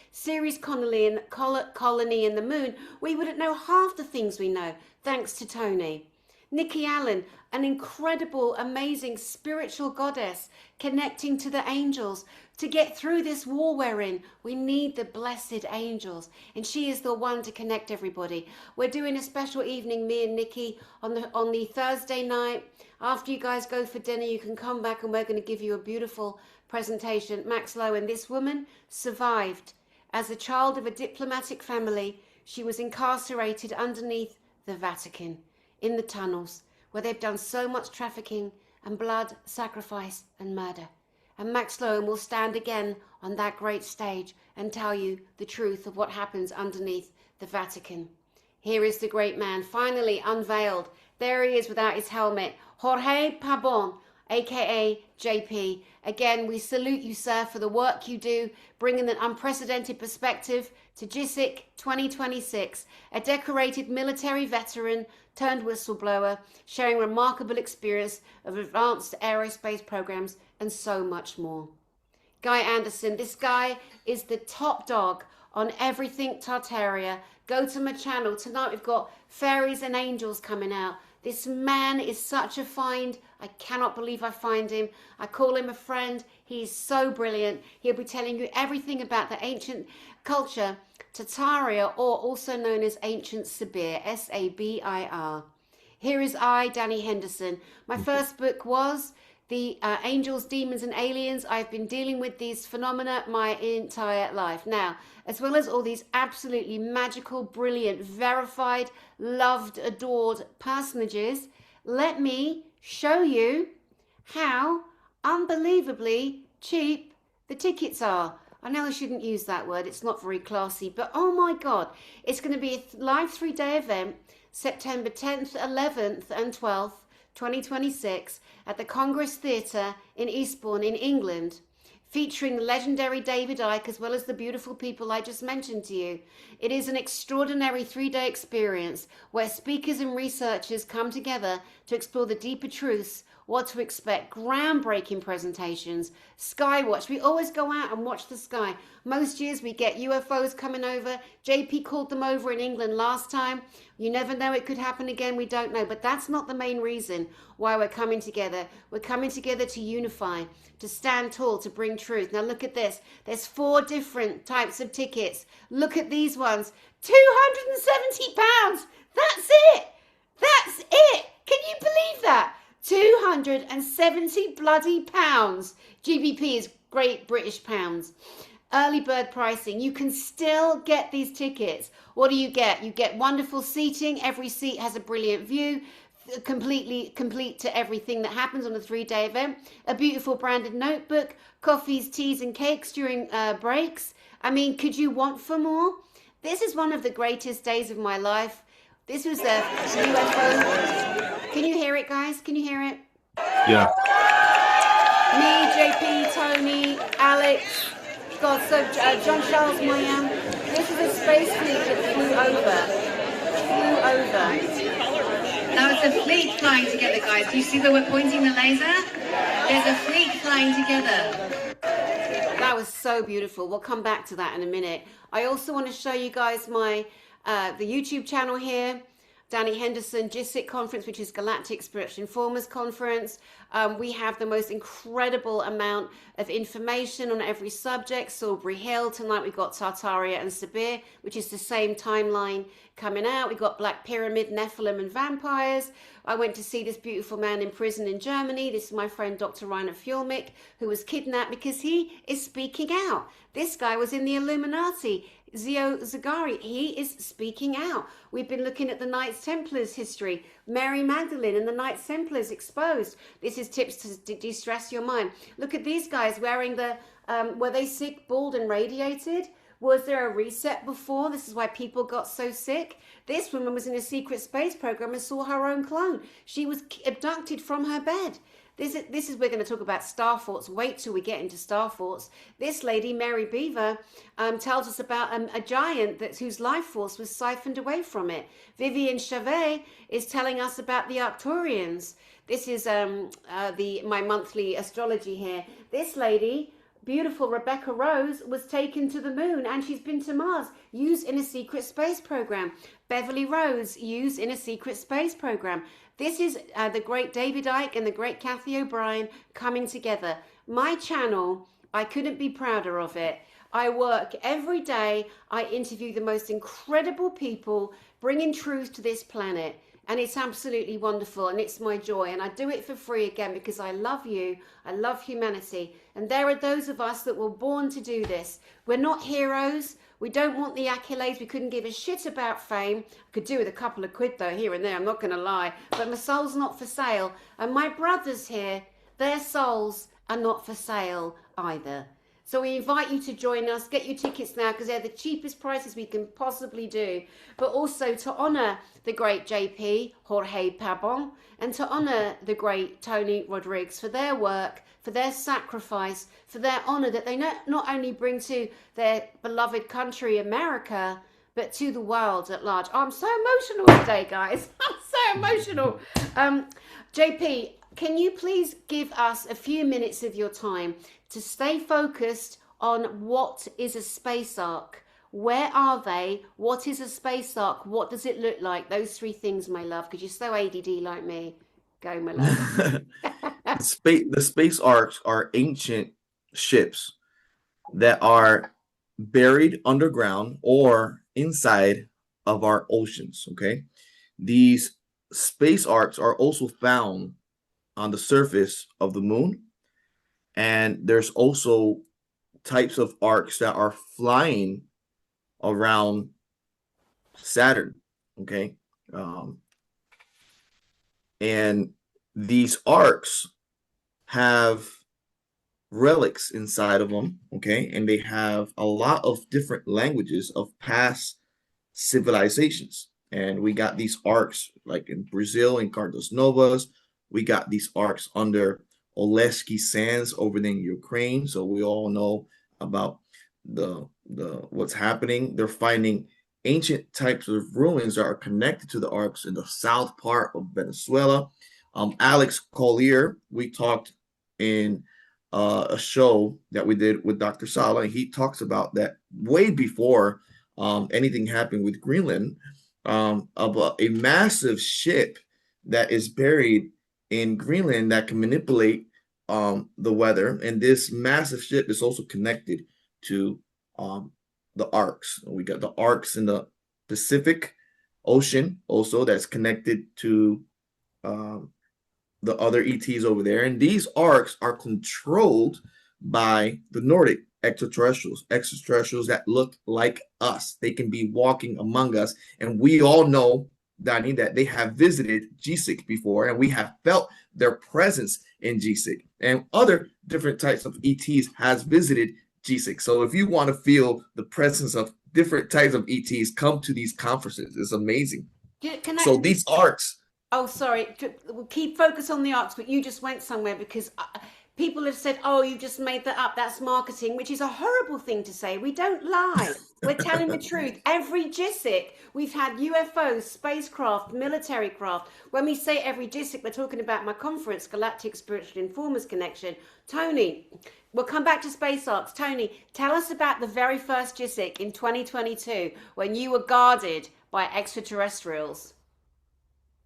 Colony and the Moon, we wouldn't know half the things we know, thanks to Tony. Nikki Allen, an incredible, amazing spiritual goddess connecting to the angels. To get through this war we're in, we need the blessed angels, and she is the one to connect everybody. We're doing a special evening, me and Nikki, on the Thursday night. After you guys go for dinner, you can come back and we're going to give you a beautiful presentation. Max Lowen, this woman survived as a child of a diplomatic family. She was incarcerated underneath the Vatican in the tunnels where they've done so much trafficking and blood, sacrifice and murder. And Max Lowen will stand again on that great stage and tell you the truth of what happens underneath the Vatican. Here is the great man, finally unveiled. There he is without his helmet. Jorge Pabon, aka JP. Again, we salute you, sir, for the work you do, bringing an unprecedented perspective to GISIC 2026, a decorated military veteran turned whistleblower, sharing remarkable experience of advanced aerospace programs and so much more. Guy Anderson, this guy is the top dog on everything Tartaria. Go to my channel. Tonight we've got fairies and angels coming out. This man is such a find. I cannot believe I find him. I call him a friend. He is so brilliant. He'll be telling you everything about the ancient culture, Tartaria, or also known as ancient Sabir, S-A-B-I-R. Here is I, Danny Henderson. My first book was The Angels, Demons and Aliens. I've been dealing with these phenomena my entire life. Now, as well as all these absolutely magical, brilliant, verified, loved, adored personages, let me show you how unbelievably cheap the tickets are. I know I shouldn't use that word, it's not very classy, but oh my God, it's going to be a live 3-day event, September 10th, 11th and 12th, 2026, at the Congress Theatre in Eastbourne in England, featuring the legendary David Icke as well as the beautiful people I just mentioned to you. It is an extraordinary 3-day experience where speakers and researchers come together to explore the deeper truths, what to expect, groundbreaking presentations, sky watch. We always go out and watch the sky. Most years we get UFOs coming over. JP called them over in England last time. You never know, it could happen again, we don't know. But that's not the main reason why we're coming together. We're coming together to unify, to stand tall, to bring truth. Now look at this. There's 4 different types of tickets. Look at these ones. £270. That's it. That's it. Can you believe that? 270 bloody pounds. GBP is Great British Pounds. early bird pricing. You can still get these tickets. What do you get? You get wonderful seating. Every seat has a brilliant view, completely complete to everything that happens on a 3-day event. A beautiful branded notebook, coffees, teas, and cakes during breaks. I mean, could you want for more? This is one of the greatest days of my life. This was a UFO. Can you hear it, guys? Can you hear it? Yeah. Me, JP, Tony, Alex, God, so John Charles Moyen. This is a space fleet that flew over. Now it's a fleet flying together, guys. Do you see that we're pointing the laser? There's a fleet flying together. That was so beautiful. We'll come back to that in a minute. I also want to show you guys my the YouTube channel here. Danny Henderson GISIC conference, which is Galactic Spiritual Informers Conference. We have the most incredible amount of information on every subject. Salisbury Hill, tonight we've got Tartaria and Sabir, which is the same timeline coming out. We've got Black Pyramid, Nephilim and vampires. I went to see this beautiful man in prison in Germany. This is my friend Dr. Rainer Fulmich, who was kidnapped because he is speaking out. This guy was in the Illuminati. Zio Zagari, he is speaking out. We've been looking at the Knights Templars history. Mary Magdalene and the Knights Templars exposed. This is tips to de-stress your mind. Look at these guys wearing the, were they sick, bald and radiated? Was there a reset before? This is why people got so sick. This woman was in a secret space program and saw her own clone. She was abducted from her bed. This is we're going to talk about star forts. Wait till we get into star forts. This lady, Mary Beaver, tells us about a giant whose life force was siphoned away from it. Vivian Chavet is telling us about the Arcturians. This is my monthly astrology here. This lady, beautiful Rebecca Rose, was taken to the moon and she's been to Mars, used in a secret space program. Beverly Rose, used in a secret space program. This is the great David Icke and the great Kathy O'Brien coming together. My channel, I couldn't be prouder of it. I work every day. I interview the most incredible people, bringing truth to this planet. And it's absolutely wonderful, and it's my joy. And I do it for free again because I love you. I love humanity. And there are those of us that were born to do this. We're not heroes. We don't want the accolades. We couldn't give a shit about fame. I could do with a couple of quid though, here and there, I'm not going to lie. But my soul's not for sale. And my brothers here, their souls are not for sale either. So we invite you to join us. Get your tickets now because they're the cheapest prices we can possibly do. But also to honour the great JP, Jorge Pabon, and to honour the great Tony Rodrigues for their work, for their sacrifice, for their honour that they not only bring to their beloved country, America, but to the world at large. Oh, I'm so emotional today, guys. I'm so emotional. JP, can you please give us a few minutes of your time to stay focused on what is a space ark? Where are they? What is a space ark? What does it look like? Those three things, my love, because you're so ADD like me. Go, my love. The space arks are ancient ships that are buried underground or inside of our oceans, okay? These space arks are also found on the surface of the moon. And there's also types of arks that are flying around Saturn, okay? And these arks have relics inside of them, okay? And they have a lot of different languages of past civilizations. And we got these arks like in Brazil, in Carlos Novas. We got these arks under Oleski Sands over in Ukraine. So we all know about the what's happening. They're finding ancient types of ruins that are connected to the arks in the south part of Venezuela. Alex Collier, we talked in a show that we did with Dr. Sala, and he talks about that way before anything happened with Greenland, about a massive ship that is buried in Greenland that can manipulate the weather. And this massive ship is also connected to the arks. We got the arks in the Pacific Ocean also that's connected to the other ETs over there. And these arks are controlled by the Nordic extraterrestrials that look like us. They can be walking among us. And we all know, Danny, that they have visited GSIC before, and we have felt their presence in GSIC. And other different types of ETs has visited GSIC. So if you want to feel the presence of different types of ETs, come to these conferences. It's amazing. Can So I? these arcs. Oh, sorry. We'll keep focus on the arcs, but you just went somewhere because people have said, "Oh, you just made that up. That's marketing," which is a horrible thing to say. We don't lie. We're telling the truth. Every GISIC, we've had UFOs, spacecraft, military craft. When we say every GISIC, we're talking about my conference, Galactic Spiritual Informers Connection. Tony, we'll come back to space arcs. Tony, tell us about the very first GISIC in 2022 when you were guarded by extraterrestrials.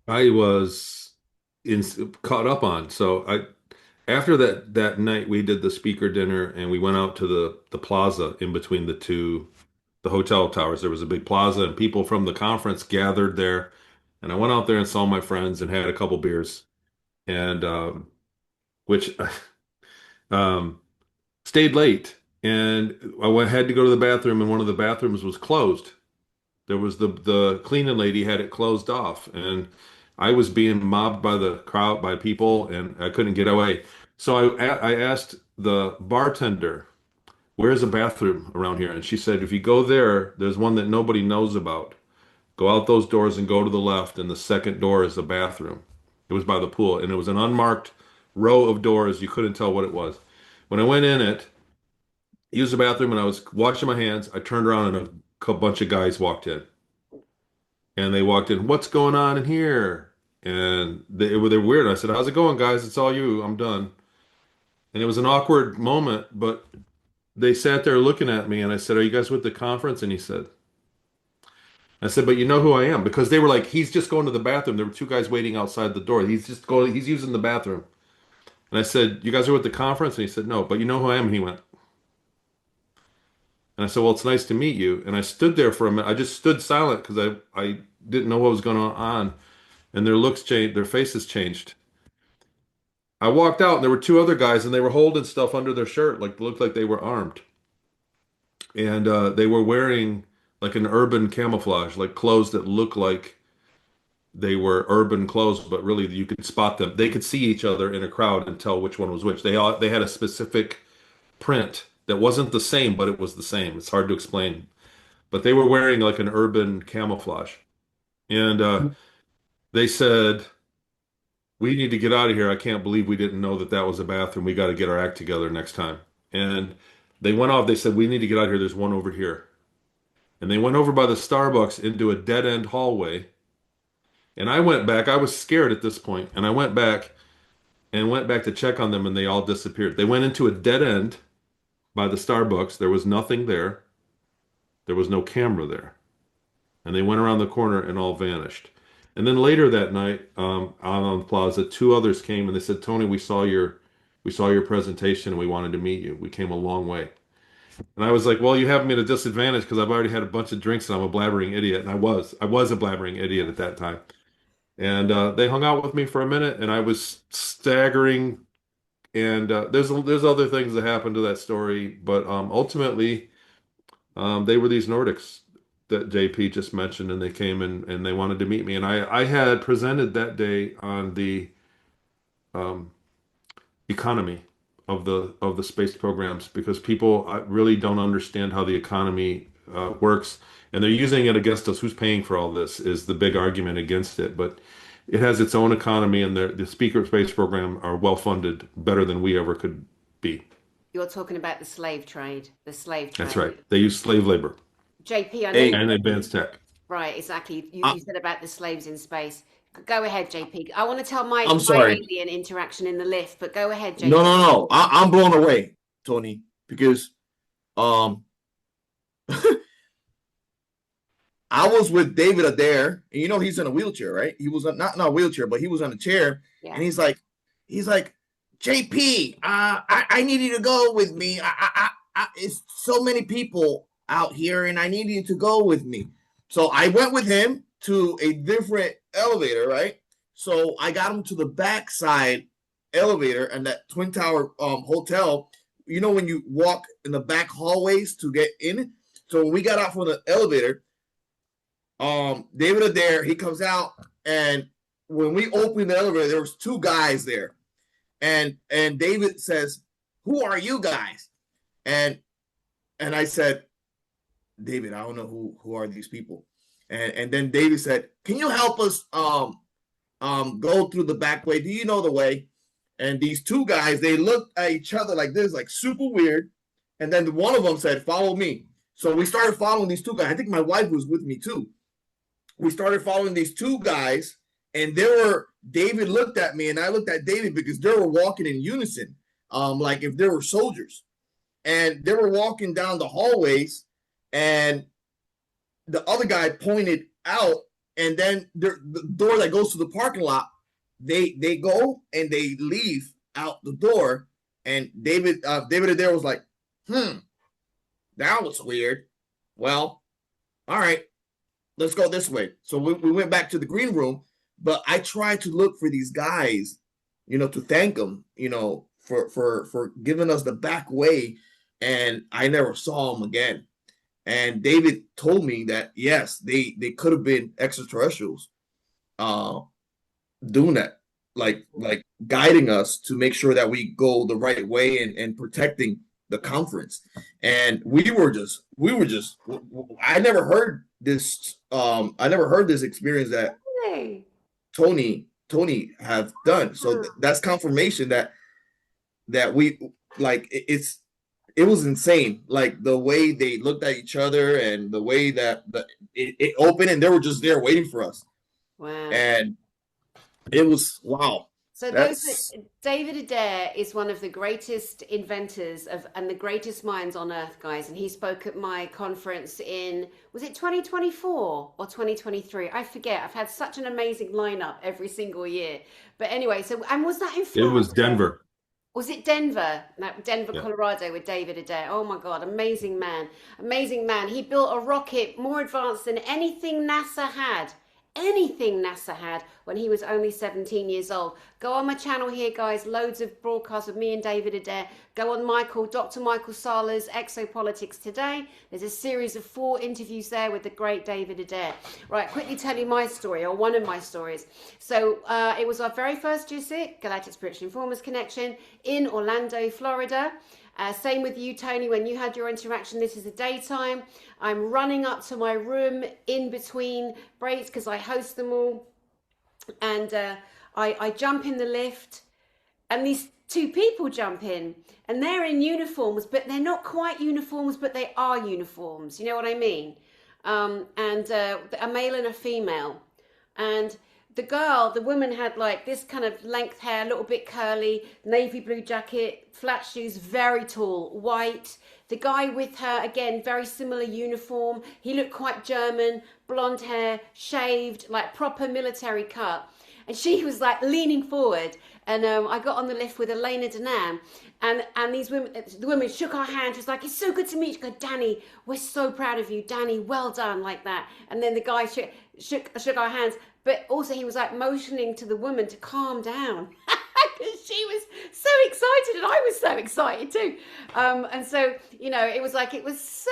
I was in caught up on. So I after that night we did the speaker dinner and we went out to the plaza in between the hotel towers. There was a big plaza and people from the conference gathered there. And I went out there and saw my friends and had a couple beers and which um stayed late and had to go to the bathroom and one of the bathrooms was closed. There was the cleaning lady had it closed off, and I was being mobbed by the crowd by people, and I couldn't get away. So I asked the bartender, "Where's a bathroom around here?" And she said, "If you go there, there's one that nobody knows about. Go out those doors and go to the left, and the second door is a bathroom." It was by the pool, and it was an unmarked row of doors. You couldn't tell what it was. When I went in it, used the bathroom, and I was washing my hands, I turned around and a bunch of guys walked in. And they walked in, "What's going on in here?" And they're weird. I said, "How's it going, guys? It's all you. I'm done." And it was an awkward moment, but they sat there looking at me, and I said, "Are you guys with the conference?" And I said, "But you know who I am," because they were like, "He's just going to the bathroom." There were two guys waiting outside the door. He's using the bathroom. And I said, "You guys are with the conference?" And he said, "No, but you know who I am." And he went, and I said, "Well, it's nice to meet you." And I stood there for a minute. I just stood silent because I didn't know what was going on. And their looks changed, their faces changed. I walked out and there were two other guys and they were holding stuff under their shirt, like looked like they were armed. And they were wearing like an urban camouflage, like clothes that looked like they were urban clothes, but really you could spot them. They could see each other in a crowd and tell which one was which. They had a specific print that wasn't the same, but it was the same. It's hard to explain. But they were wearing like an urban camouflage. And they said, "We need to get out of here. I can't believe we didn't know that that was a bathroom. We got to get our act together next time." And they went off. They said, "We need to get out of here. There's one over here." And they went over by the Starbucks into a dead end hallway. And I went back. I was scared at this point, and I went back to check on them, and they all disappeared. They went into a dead end by the Starbucks. There was nothing there. There was no camera there. And they went around the corner and all vanished. And then later that night, out on the plaza, two others came and they said, "Tony, we saw your presentation and we wanted to meet you. We came a long way." And I was like, "Well, you have me at a disadvantage because I've already had a bunch of drinks and I'm a blabbering idiot." And I was a blabbering idiot at that time. And they hung out with me for a minute and I was staggering. And there's other things that happened to that story, but ultimately, they were these Nordics that JP just mentioned, and they came in and they wanted to meet me. And I had presented that day on the um, economy of the space programs because people really don't understand how the economy works, and they're using it against us. Who's paying for all this is the big argument against it, but it has its own economy, and the Speaker Space Program are well funded, better than we ever could be. You're talking about the slave trade, the slave That's trade. right. They use slave labor JP, I know Hey, you and advanced tech. right, exactly. I, You said about the slaves in space. Go ahead, JP. I want to tell I'm my sorry. alien interaction in the lift, but go ahead, No, JP. no, no. I'm blown away, Tony, because um I was with David Adair, and you know he's in a wheelchair, right? He was not in a wheelchair, but he was on a chair, and Yeah. he's like, JP, I need you to go with me. It's so many people out here, and I need you to go with me. So I went with him to a different elevator, right? So I got him to the backside elevator, and that Twin Tower hotel you know when you walk in the back hallways to get in. So when we got out from the elevator, David Adair, he comes out, and when we opened the elevator, there was two guys there, and David says, "Who are you guys?" And I said, "David, I don't know who are these people." And then David said, "Can you help us go through the back way? Do you know the way?" And these two guys, they looked at each other like this, like super weird. And then one of them said, "Follow me." So we started following these two guys. I think my wife was with me too. We started following these two guys, and David looked at me and I looked at David because they were walking in unison, like if they were soldiers. And they were walking down the hallways, and the other guy pointed out, and then the door that goes to the parking lot, they go and they leave out the door. And David Adair was like, that was weird. Well, all right, let's go this way. So we went back to the green room, but I tried to look for these guys, to thank them, for giving us the back way, and I never saw them again. And David told me that yes, they could have been extraterrestrials, doing that, like guiding us to make sure that we go the right way and protecting the conference. And we were just I never heard this experience that Hey. Tony have done. So that's confirmation that we like it was insane. Like the way they looked at each other and the way that it opened, and they were just there waiting for us. Wow. And it was wow. So David Adair is one of the greatest inventors and the greatest minds on earth, guys. And he spoke at my conference was it 2024 or 2023? I forget. I've had such an amazing lineup every single year. But anyway, and was that in Florida? It was Denver. Was it Denver? Denver, Yeah. Colorado, with David Adair. Oh my God, amazing man. Amazing man. He built a rocket more advanced than anything NASA had when he was only 17 years old. Go on my channel here, guys. Loads of broadcasts with me and David Adair. Go on Dr. Michael Sala's Exopolitics Today. There's a series of 4 interviews there with the great David Adair. Right, quickly tell you my story, or one of my stories. So it was our very first GSIC, Galactic Spiritual Informers Connection, in Orlando, Florida. Same with you, Tony, when you had your interaction. This is the daytime. I'm running up to my room in between breaks because I host them all. And I jump in the lift, and these 2 people jump in, and they're in uniforms, but they're not quite uniforms, but they are uniforms. You know what I mean? And a male and a female. And the woman had like this kind of length hair, a little bit curly, navy blue jacket, flat shoes, very tall, white. The guy with her, again, very similar uniform. He looked quite German, blonde hair, shaved, like proper military cut. And she was like leaning forward, and I got on the lift with Elena Denham, and the women shook our hand. She was like, "It's so good to meet you." She goes, "Danny, we're so proud of you, Danny. Well done," like that. And then the guy shook our hands, but also he was like motioning to the woman to calm down. Because she was so excited, and I was so excited too. And so, it was so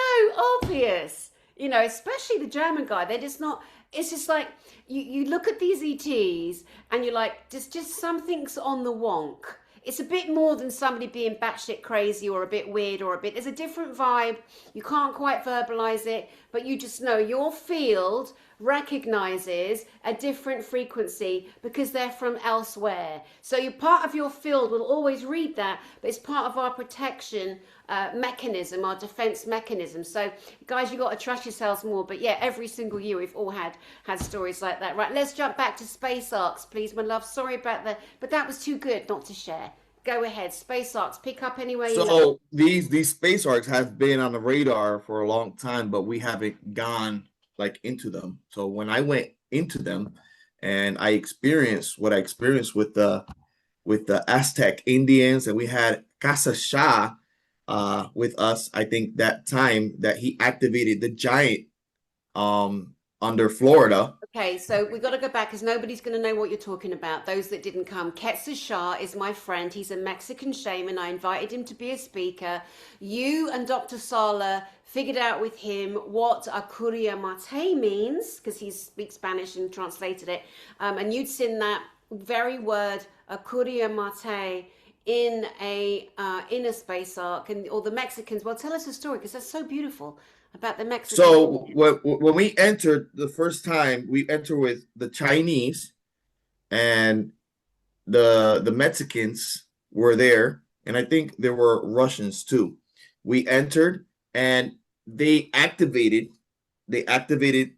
obvious, especially the German guy. They're just not, it's just like, you look at these ETs and you're like, just something's on the wonk. It's a bit more than somebody being batshit crazy or a bit weird there's a different vibe. You can't quite verbalize it, but you just know your field recognizes a different frequency because they're from elsewhere. So you're part of your field will always read that, but it's part of our protection mechanism, our defense mechanism. So guys, you got to trust yourselves more. But yeah, every single year we've all had stories like that. Right, let's jump back to space arks, please, my love. Sorry about that, but that was too good not to share. Go ahead, space arks, pick up anywhere you So these space arks have been on the radar for a long time, but we haven't gone like into them. So when I went into them and I experienced what I experienced with the Aztec Indians, and we had Casa Shah with us, I think that time that he activated the giant under Florida. Okay, so we got to go back because nobody's going to know what you're talking about. Those that didn't come. Quetzal Shah is my friend. He's a Mexican shaman. I invited him to be a speaker. You and Dr. Sala figured out with him what Akuria Mate means because he speaks Spanish and translated it. And you'd seen that very word Akuria Mate in a space ark, and or the Mexicans. Well, tell us a story because that's so beautiful about the Mexicans. So when we entered the first time, we entered with the Chinese and the Mexicans were there, and I think there were Russians too. We entered and they activated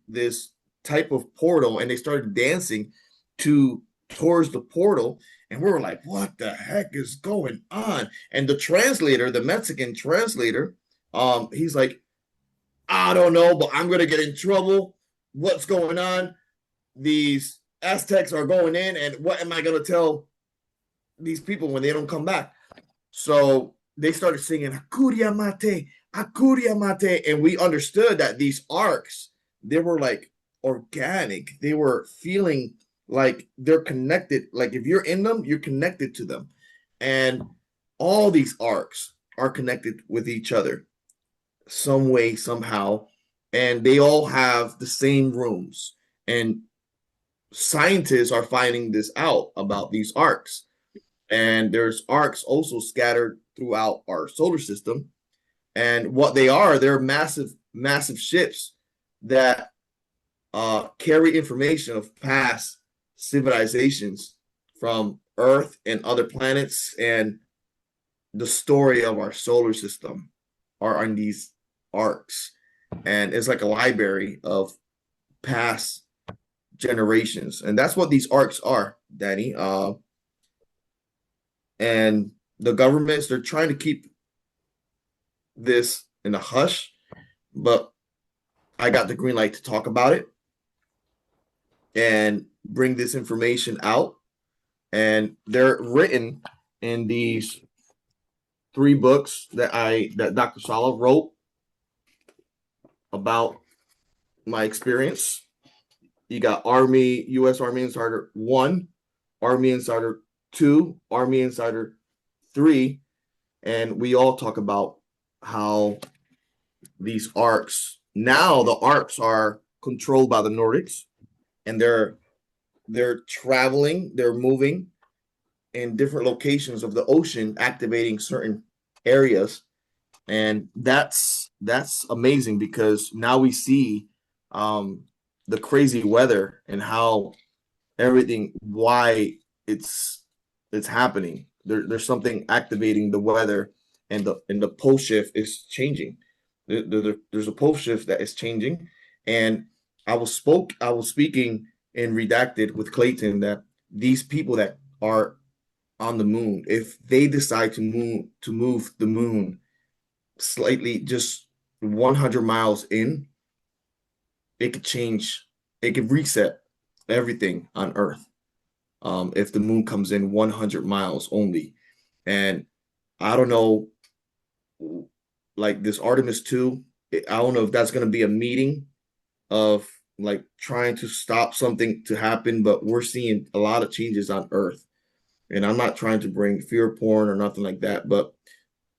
this type of portal and they started dancing towards the portal, and we were like, what the heck is going on? And the translator, the Mexican translator, he's like, I don't know, but I'm gonna get in trouble. What's going on? These Aztecs are going in, and what am I gonna tell these people when they don't come back? So they started singing Akuria Mate, Akuria Mate, and we understood that these arks, they were like organic. They were feeling like they're connected. Like if you're in them, you're connected to them. And all these arks are connected with each other some way, somehow, and they all have the same rooms. And scientists are finding this out about these arcs. And there's arcs also scattered throughout our solar system. And what they are, they're massive, massive ships that carry information of past civilizations from Earth and other planets, and the story of our solar system are on these arcs. And it's like a library of past generations. And that's what these arcs are, Danny. And the governments, they're trying to keep this in a hush, but I got the green light to talk about it and bring this information out. And they're written in these 3 books that Dr. Sala wrote about my experience. You got U.S. Army Insider 1, Army Insider 2, Army Insider 3, and we all talk about how these arcs, now the arcs are controlled by the Nordics, and they're traveling, they're moving in different locations of the ocean, activating certain areas. And that's amazing because now we see the crazy weather and how everything, why it's happening. There's something activating the weather, and the pole shift is changing. There's a pole shift that is changing. And I was speaking in Redacted with Clayton that these people that are on the moon, if they decide to move the moon slightly, just 100 miles in, it could change, it could reset everything on Earth. If the moon comes in 100 miles only. And I don't know, like this Artemis 2, I don't know if that's going to be a meeting of like trying to stop something to happen, but we're seeing a lot of changes on Earth. And I'm not trying to bring fear porn or nothing like that, but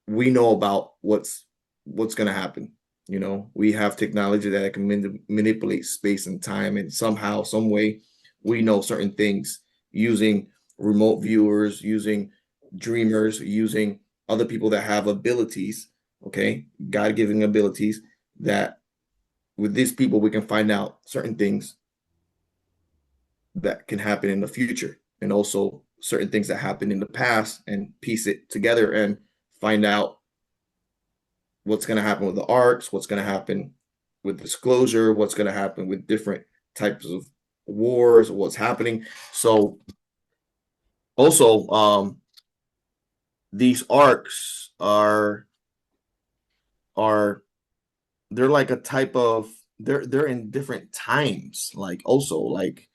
we know about what's going to happen. You know, we have technology that can manipulate space and time, and somehow, some way, we know certain things using remote viewers, using dreamers, using other people that have abilities, okay, God-given abilities, that with these people we can find out certain things that can happen in the future, and also certain things that happened in the past, and piece it together and find out what's going to happen with the arcs, what's going to happen with Disclousure, what's going to happen with different types of wars, what's happening. So also, these arcs are they're like a type of, they're in different times, like also like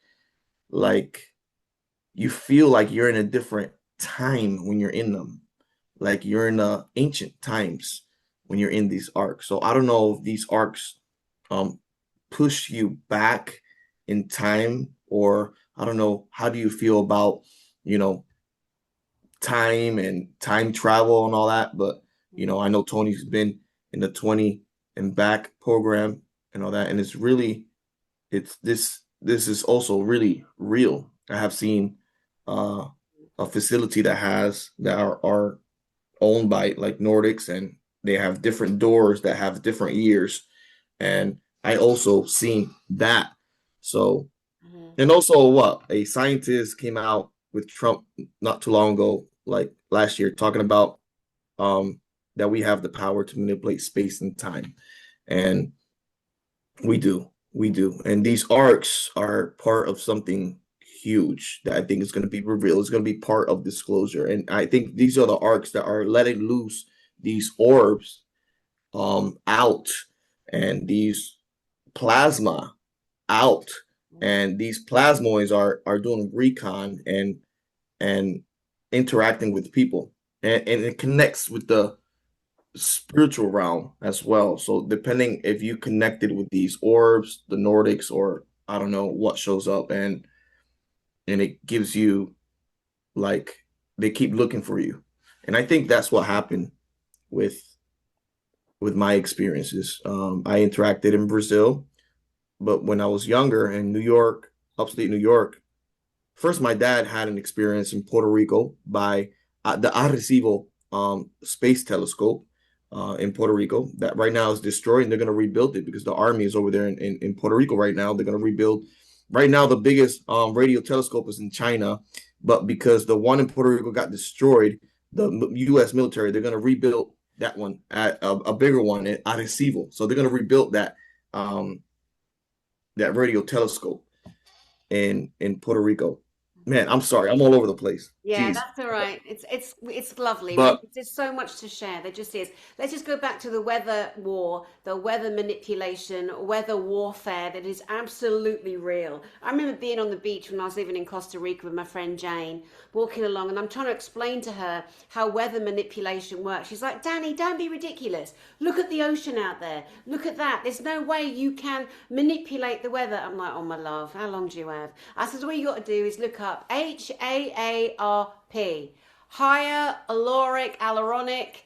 you feel like you're in a different time when you're in them, like you're in the ancient times when you're in these arcs. So I don't know if these arcs push you back in time? Or I don't know, how do you feel about, you know, time and time travel and all that? But I know Tony's been in the 20 and back program and all that, and it's this is also really real. I have seen a facility that are owned by like Nordics, and they have different doors that have different years. And I also seen that. So, and also what a scientist came out with Trump not too long ago, like last year, talking about that we have the power to manipulate space and time. And we do. And these arcs are part of something huge that I think is going to be revealed. It's going to be part of Disclosure. And I think these are the arcs that are letting loose these orbs out, and these plasma out. And these plasmoids are doing recon and interacting with people. And it connects with the spiritual realm as well. So depending if you connected with these orbs, the Nordics, or I don't know what shows up, and it gives you, like, they keep looking for you. And I think that's what happened with my experiences. I interacted in Brazil, but when I was younger in New York, upstate New York, first my dad had an experience in Puerto Rico by the Arecibo space telescope in Puerto Rico that right now is destroyed, and they're going to rebuild it because the army is over there in Puerto Rico right now. They're going to rebuild. Right now, the biggest radio telescope is in China, but because the one in Puerto Rico got destroyed, the U.S. military, they're going to rebuild that one at a bigger one at Arecibo. So they're going to rebuild that radio telescope in Puerto Rico. Man, I'm sorry, I'm all over the place. Yeah, Jeez. that's all right. It's lovely. But There's so much to share. There just is. Let's just go back to the weather war, the weather manipulation, weather warfare that is absolutely real. I remember being on the beach when I was living in Costa Rica with my friend Jane, walking along, and I'm trying to explain to her how weather manipulation works. She's like, Danny, don't be ridiculous. Look at the ocean out there. Look at that. There's no way you can manipulate the weather. I'm like, oh my love, how long do you have? I said, all you got to do is look up HAARP, Higher Aloronic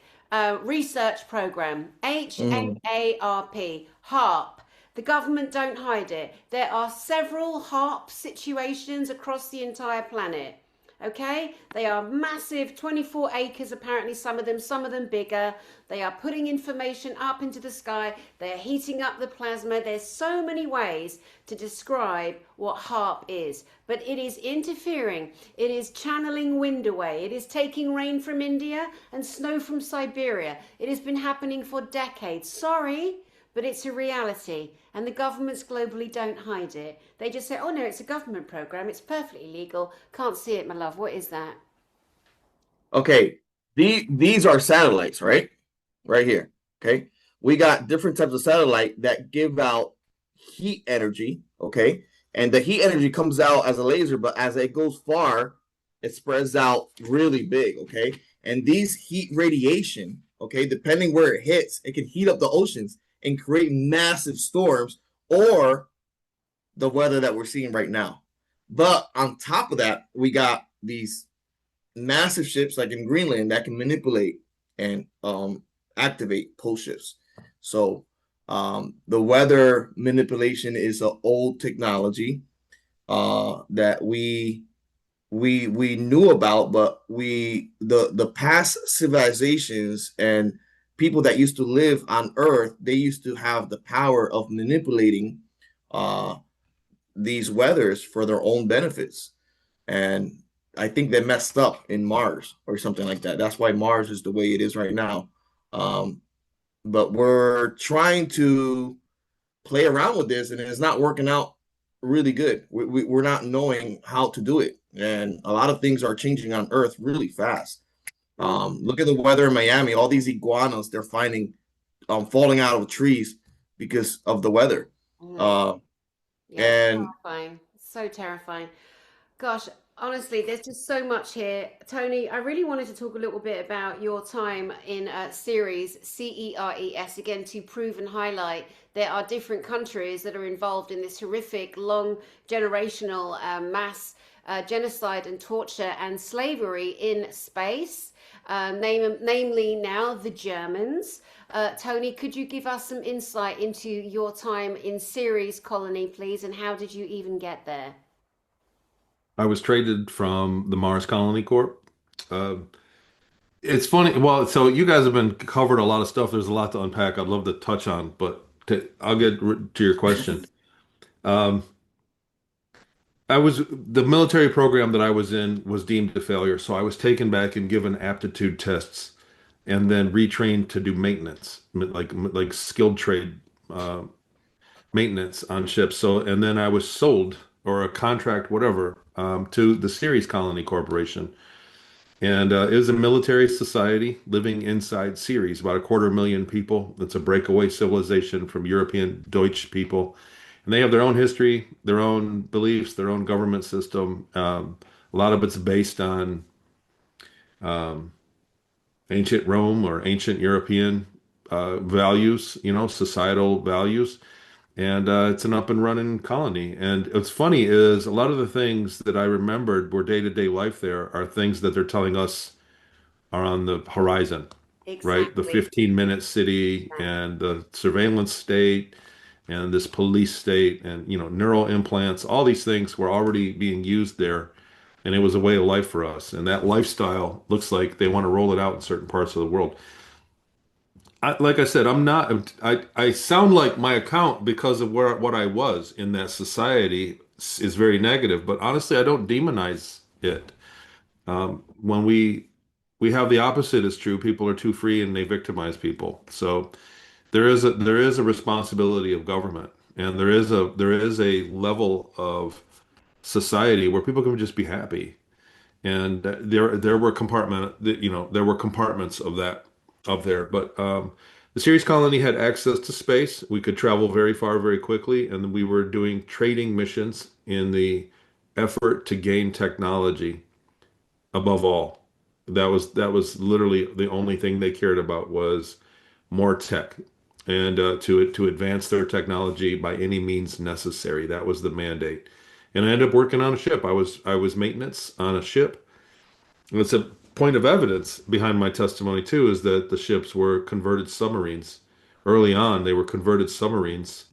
Research Program. HAARP, HARP. The government don't hide it. There are several HARP situations across the entire planet. Okay, they are massive, 24 acres apparently, some of them bigger. They are putting information up into the sky. They're heating up the plasma. There's so many ways to describe what HARP is, but it is interfering. It is channeling wind away. It is taking rain from India and snow from Siberia. It has been happening for decades. Sorry, but it's a reality, and the governments globally don't hide it. They just say, oh no, it's a government program, it's perfectly legal. Can't see it, my love. What is that? okay, these are satellites, right? Right here. Okay. We got different types of satellite that give out heat energy. Okay. And the heat energy comes out as a laser, but as it goes far, it spreads out really big. Okay. And these heat radiation, okay, depending where it hits, it can heat up the oceans and create massive storms, or the weather that we're seeing right now. But on top of that, we got these massive ships like in Greenland that can manipulate and activate pole shifts. So the weather manipulation is an old technology that we knew about, but the past civilizations and people that used to live on Earth, they used to have the power of manipulating these weathers for their own benefits. And I think they messed up in Mars or something like that. That's why Mars is the way it is right now. But we're trying to play around with this, and it's not working out really good. We're not knowing how to do it. And a lot of things are changing on Earth really fast. Look at the weather in Miami. All these iguanas they're finding falling out of trees because of the weather. Yeah, it's And terrifying. So terrifying. Gosh, honestly, there's just so much here. Tony, I really wanted to talk a little bit about your time in series CERES, again, to prove and highlight there are different countries that are involved in this horrific, long, generational mass genocide and torture and slavery in space. Namely now the Germans. Tony, could you give us some insight into your time in Ceres colony, please, and how did you even get there? I was traded from the Mars Colony Corp. Uh, it's funny. Well, so you guys have been covered a lot of stuff. There's a lot to unpack. I'd love to touch on, but I'll get to your question. Um, I was the military program that I was in was deemed a failure, so I was taken back and given aptitude tests, and then retrained to do maintenance, like skilled trade uh, maintenance on ships. So, and then I was sold or a contract, whatever, to the Ceres Colony Corporation. And it was a military society living inside Ceres, about a quarter million people. It's a breakaway civilization from European Deutsch people. And they have their own history, their own beliefs, their own government system. A lot of it's based on um, ancient Rome or ancient European values, societal values. And it's an up and running colony. And what's funny is a lot of the things that I remembered were day-to-day life there are things that they're telling us are on the horizon, right? The Exactly. 15-minute city and the surveillance state and this police state and neural implants, all these things were already being used there. And it was a way of life for us. And that lifestyle looks like they want to roll it out in certain parts of the world. Like I said, I'm not. I sound like my account because of what I was in that society is very negative. But honestly, I don't demonize it. When we have the opposite is true. People are too free and they victimize people. So there is a responsibility of government, and there is a level of society where people can just be happy. And there were compartments of that up there. But the Ceres colony had access to space. We could travel very far very quickly, and we were doing trading missions in the effort to gain technology above all. That was literally the only thing they cared about was more tech and to advance their technology by any means necessary. That was the mandate. And I ended up working on a ship. I was maintenance on a ship. And it's a point of evidence behind my testimony too, is that the ships were converted submarines. Early on, they were converted submarines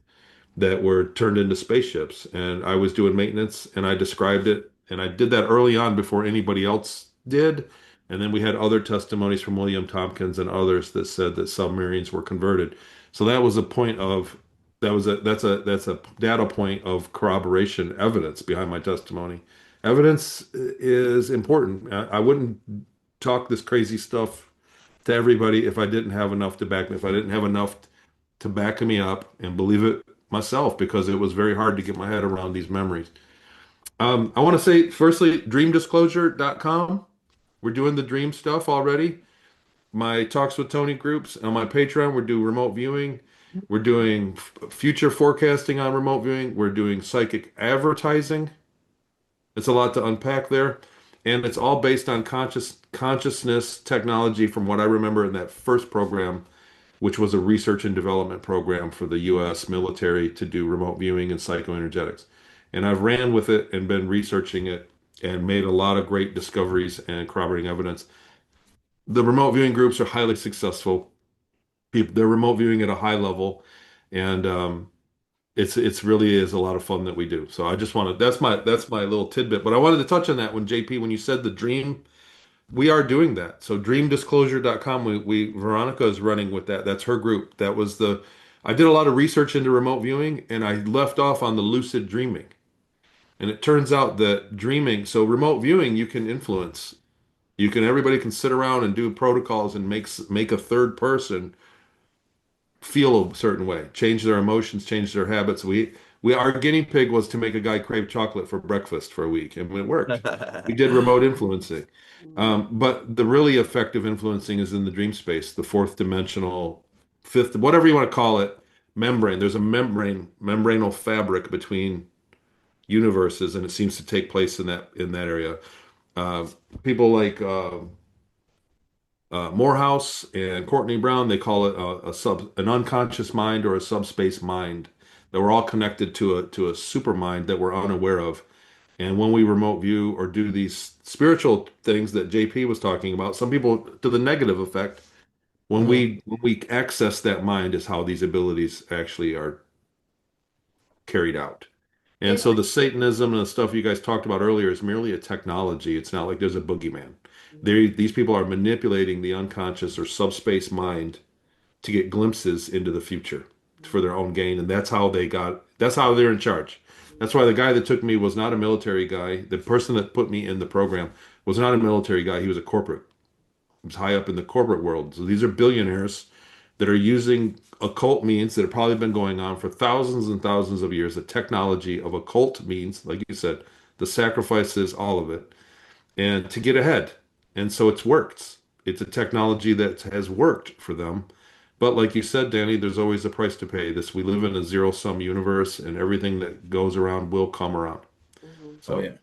that were turned into spaceships. And I was doing maintenance and I described it. And I did that early on before anybody else did. And then we had other testimonies from William Tompkins and others that said that submarines were converted. So that was a point of that was a that's a data point of corroboration evidence behind my testimony. Evidence is important. I wouldn't talk this crazy stuff to everybody if I didn't have enough to back me, if I didn't have enough to back me up and believe it myself, because it was very hard to get my head around these memories. I want to say, firstly, dreamdisclosure.com. We're doing the dream stuff already. My Talks with Tony groups on my Patreon, we're doing remote viewing. We're doing future forecasting on remote viewing. We're doing psychic advertising. It's a lot to unpack there. And it's all based on consciousness technology from what I remember in that first program, which was a research and development program for the US military to do remote viewing and psychoenergetics. And I've ran with it and been researching it and made a lot of great discoveries and corroborating evidence. The remote viewing groups are highly successful. They're remote viewing at a high level, and it's really is a lot of fun that we do. So I just wanted that's my little tidbit. But I wanted to touch on that when JP, when you said the dream, we are doing that. So dreamdisclosure.com, we Veronica is running with that. That's her group. That was the I did a lot of research into remote viewing and I left off on the lucid dreaming. And it turns out that dreaming, so remote viewing you can influence. Everybody can sit around and do protocols and make a third person feel a certain way, change their emotions, change their habits. Our guinea pig was to make a guy crave chocolate for breakfast for a week, and it worked. We did remote influencing. Mm. But the really effective influencing is in the dream space, the fourth dimensional, fifth, whatever you want to call it, membrane. There's a membranal fabric between universes, and it seems to take place in that area. Uh, People like Morehouse and Courtney Brown, they call it an unconscious mind or a subspace mind. That we're all connected to a super mind that we're unaware of. And when we remote view or do these spiritual things that JP was talking about, some people to the negative effect. Hmm. When we access that mind is how these abilities actually are carried out. And In so the Satanism and the stuff you guys talked about earlier is merely a technology. It's not like there's a boogeyman. These people are manipulating the unconscious or subspace mind to get glimpses into the future for their own gain. And that's how they're in charge. That's why the guy that took me was not a military guy. The person that put me in the program was not a military guy. He was a corporate. He was high up in the corporate world. So these are billionaires that are using occult means that have probably been going on for thousands and thousands of years. The technology of occult means, like you said, the sacrifices, all of it, and to get ahead. And so it's worked. It's a technology that has worked for them. But like you said, Danny, there's always a price to pay. We live in a zero-sum universe, and everything that goes around will come around. Mhm. Oh So yeah.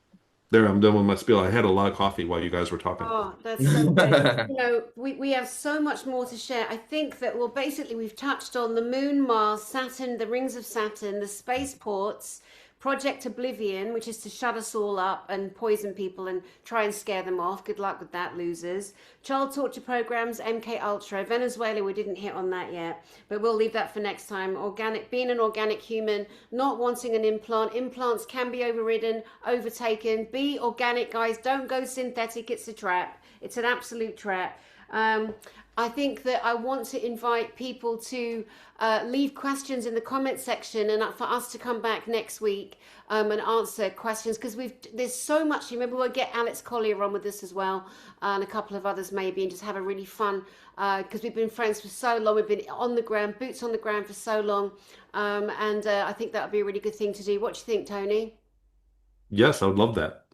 there, I'm done with my spiel. I had a lot of coffee while you guys were talking. Oh, that's so good. You know, we have so much more to share. I think that, well, basically, we've touched on the moon, Mars, Saturn, the rings of Saturn, the spaceports, Project Oblivion, which is to shut us all up and poison people and try and scare them off. Good luck with that, losers. Child torture programs, MK Ultra, Venezuela, we didn't hit on that yet, but we'll leave that for next time. Organic, being an organic human, not wanting an implant. Implants can be overridden, overtaken. Be organic, guys. Don't go synthetic. It's a trap. It's an absolute trap. Um, I think that I want to invite people to leave questions in the comment section, and for us to come back next week and answer questions, because there's so much. Remember, we'll get Alex Collier on with us as well, and a couple of others maybe, and just have a really fun, because we've been friends for so long. We've been on the ground, boots on the ground for so long, and I think that would be a really good thing to do. What do you think, Tony? Yes, I would love that.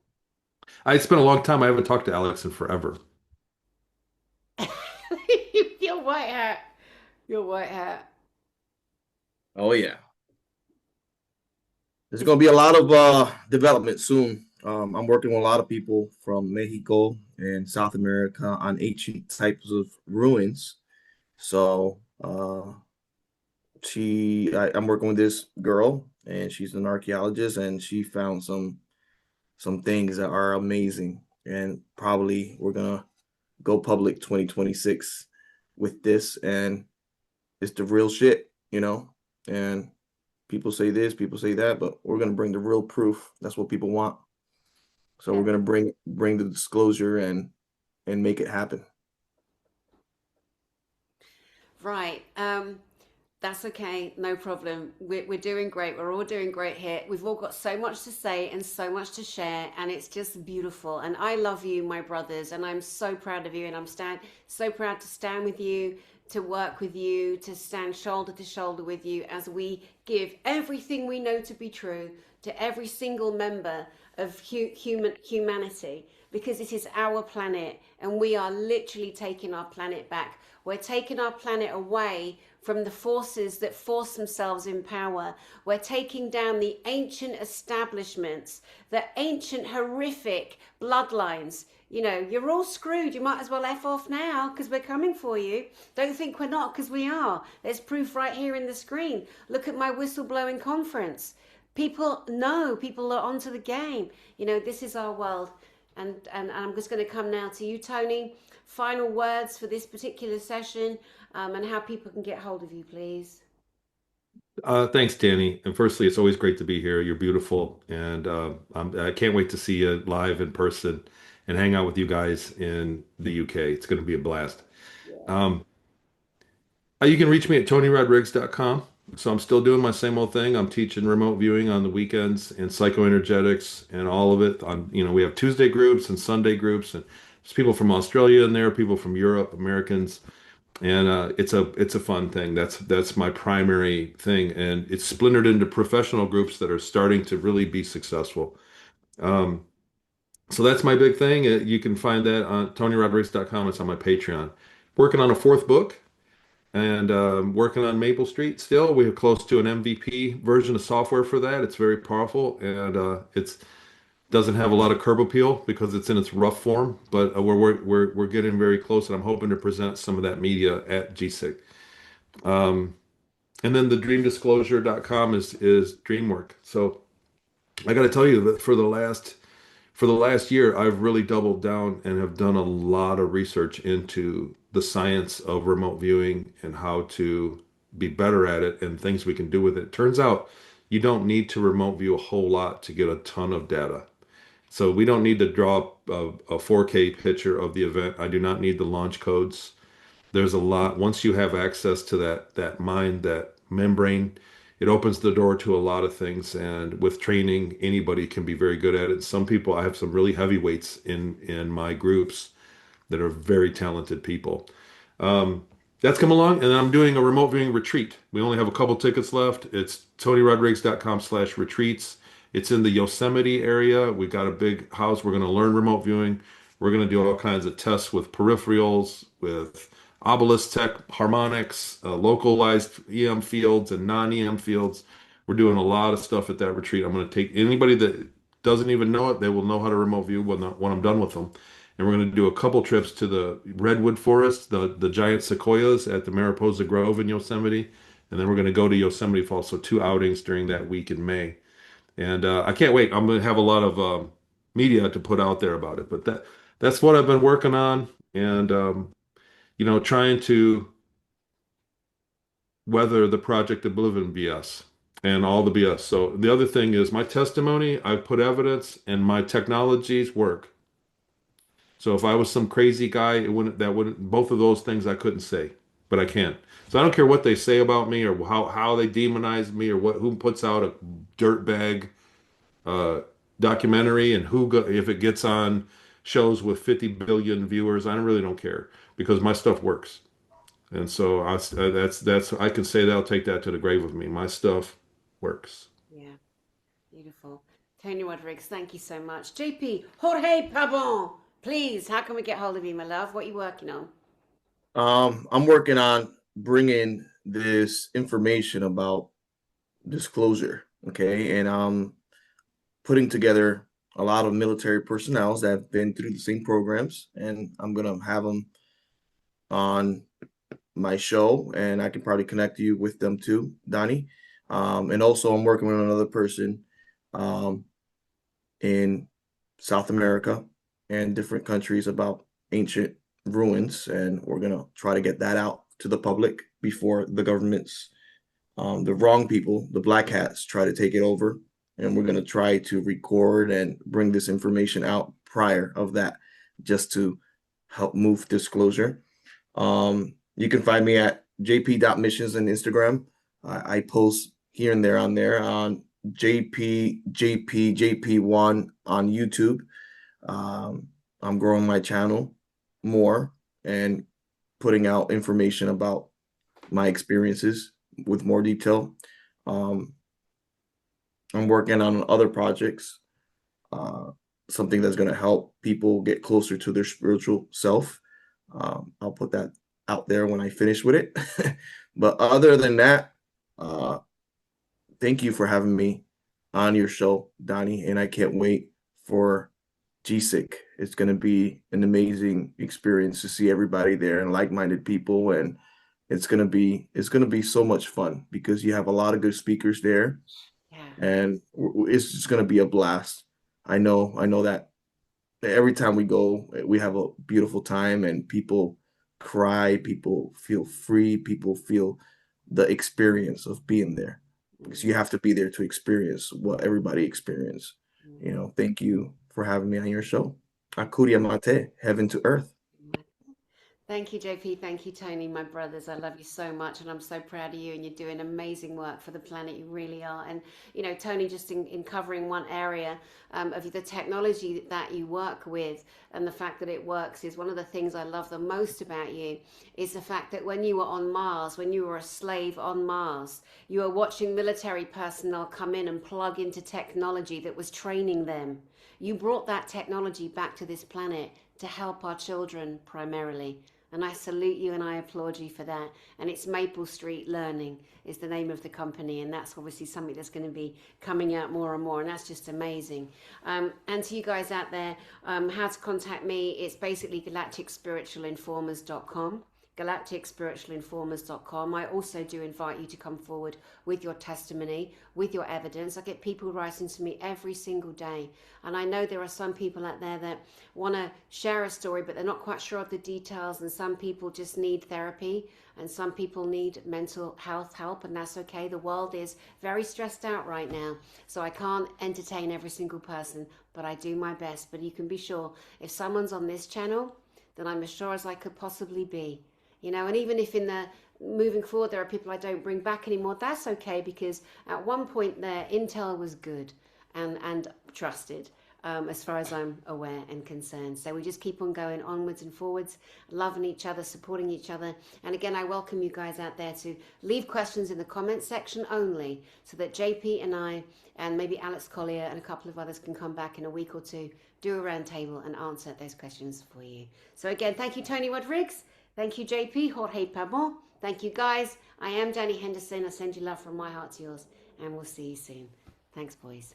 It's been a long time. I haven't talked to Alex in forever. Your white hat. Your white hat. Oh yeah. There's going to be a lot of development soon. I'm working with a lot of people from Mexico and South America on ancient types of ruins. So I'm working with this girl, and she's an archaeologist, and she found some things that are amazing. And probably we're gonna go public 2026 with this, and it's the real shit, you know. And people say this, people say that, but we're gonna bring the real proof. That's what people want. So we're Yeah. gonna bring the disclosure and make it happen. Right. That's okay. No problem. We're doing great. We're all doing great here. We've all got so much to say and so much to share, and it's just beautiful. And I love you, my brothers, and I'm so proud of you. And so proud to stand with you, to work with you, to stand shoulder to shoulder with you as we give everything we know to be true to every single member of humanity, because it is our planet, and we are literally taking our planet back. We're taking our planet away from the forces that force themselves in power. We're taking down the ancient establishments, the ancient horrific bloodlines. You know, you're all screwed. You might as well F off now, because we're coming for you. Don't think we're not, because we are. There's proof right here in the screen. Look at my whistleblowing conference. People know, people are onto the game. You know, this is our world. And I'm just going to come now to you, Tony. Final words for this particular session, and how people can get hold of you, please. Thanks, Danny. And firstly, it's always great to be here. You're beautiful, and I can't wait to see you live in person and hang out with you guys in the UK. It's going to be a blast. Yeah. Um, you can reach me at TonyRodrigues.com. So I'm still doing my same old thing. I'm teaching remote viewing on the weekends and psychoenergetics and all of it. We have Tuesday groups and Sunday groups, and there's people from Australia in there, people from Europe, Americans, and it's a fun thing. That's my primary thing, and it's splintered into professional groups that are starting to really be successful. Um, so that's my big thing. You can find that on TonyRodrigues.com. It's on my Patreon. Working on a fourth book and working on Maple Street still. We're close to an MVP version of software for that. It's very powerful, and it's Doesn't have a lot of curb appeal because it's in its rough form, but we're getting very close, and I'm hoping to present some of that media at GSIC. Um, and then the dreamdisclosure.com is dream work. So I got to tell you that for the last year, I've really doubled down and have done a lot of research into the science of remote viewing and how to be better at it and things we can do with it. Turns out you don't need to remote view a whole lot to get a ton of data. So we don't need to draw a 4K picture of the event. I do not need the launch codes. There's a lot. Once you have access to that mind, that membrane, it opens the door to a lot of things. And with training, anybody can be very good at it. Some people, I have some really heavyweights in my groups that are very talented people. Um, that's come along, and I'm doing a remote viewing retreat. We only have a couple tickets left. It's TonyRodrigues.com/retreats. It's in the Yosemite area. We've got a big house. We're going to learn remote viewing. We're going to do all kinds of tests with peripherals, with obelisk tech, harmonics, localized EM fields and non-EM fields. We're doing a lot of stuff at that retreat. I'm going to take anybody that doesn't even know it, they will know how to remote view when I'm done with them. And we're going to do a couple trips to the redwood forest, the giant sequoias at the Mariposa Grove in Yosemite, and then we're going to go to Yosemite Falls. So 2 outings during that week in May, and I can't wait. I'm going to have a lot of media to put out there about it. But that's what I've been working on, and trying to weather the Project Oblivion BS and all the BS. So the other thing is my testimony. I've put evidence, and my technologies work. So if I was some crazy guy, both of those things I couldn't say, but I can. So I don't care what they say about me or how they demonize me or who puts out a dirtbag uh, documentary and if it gets on shows with 50 billion viewers. I really don't care because my stuff works. And so that's I can say that. I'll take that to the grave with me. My stuff works. Yeah, beautiful. Tony Rodrigues, thank you so much. JP, Jorge Pabon, please, how can we get hold of you, my love? What are you working on? I'm working on bringing this information about disclosure, okay, and putting together a lot of military personnel that have been through the same programs, and I'm gonna have them on my show, and I can probably connect you with them too, Donnie. And also, I'm working with another person um, in South America and different countries about ancient ruins, and we're gonna try to get that out to the public before the governments, the wrong people, the black hats, try to take it over. And we're gonna try to record and bring this information out prior of that, just to help move disclosure. You can find me at jp.missions on Instagram. I post here and there on there on JP1 on YouTube. I'm growing my channel more and putting out information about my experiences with more detail. I'm working on other projects, something that's going to help people get closer to their spiritual self. I'll put that out there when I finish with it. But other than that, thank you for having me on your show, Donnie, and I can't wait for GSIC. It's going to be an amazing experience to see everybody there and like-minded people, and it's going to be so much fun because you have a lot of good speakers there, Yeah. and it's just going to be a blast. I know that every time we go, we have a beautiful time, and people cry, people feel free, people feel the experience of being there, because you have to be there to experience what everybody experienced. Thank you for having me on your show. Akuria Mate, heaven to earth. Thank you, JP. Thank you, Tony, my brothers. I love you so much, and I'm so proud of you. And you're doing amazing work for the planet. You really are. And Tony, just in covering one area of the technology that you work with, and the fact that it works, is one of the things I love the most about you. Is the fact that when you were on Mars, when you were a slave on Mars, you were watching military personnel come in and plug into technology that was training them. You brought that technology back to this planet to help our children primarily. And I salute you and I applaud you for that. And it's Maple Street Learning is the name of the company. And that's obviously something that's going to be coming out more and more. And that's just amazing. And to you guys out there, how to contact me, it's basically galacticspiritualinformers.com. galacticspiritualinformers.com. I also do invite you to come forward with your testimony, with your evidence. I get people writing to me every single day, and I know there are some people out there that want to share a story but they're not quite sure of the details, and some people just need therapy, and some people need mental health help, and that's okay. The world is very stressed out right now, so I can't entertain every single person, but I do my best. But you can be sure, if someone's on this channel, then I'm as sure as I could possibly be. You know, and even if in the moving forward there are people I don't bring back anymore, that's okay, because at one point their intel was good and trusted, as far as I'm aware and concerned. So we just keep on going onwards and forwards, loving each other, supporting each other. And again, I welcome you guys out there to leave questions in the comments section only, so that JP and I and maybe Alex Collier and a couple of others can come back in a week or two, do a round table and answer those questions for you. So again, thank you, Tony Rodrigues. Thank you, JP, Jorge, Pabon. Thank you, guys. I am Danny Henderson. I send you love from my heart to yours, and we'll see you soon. Thanks, boys.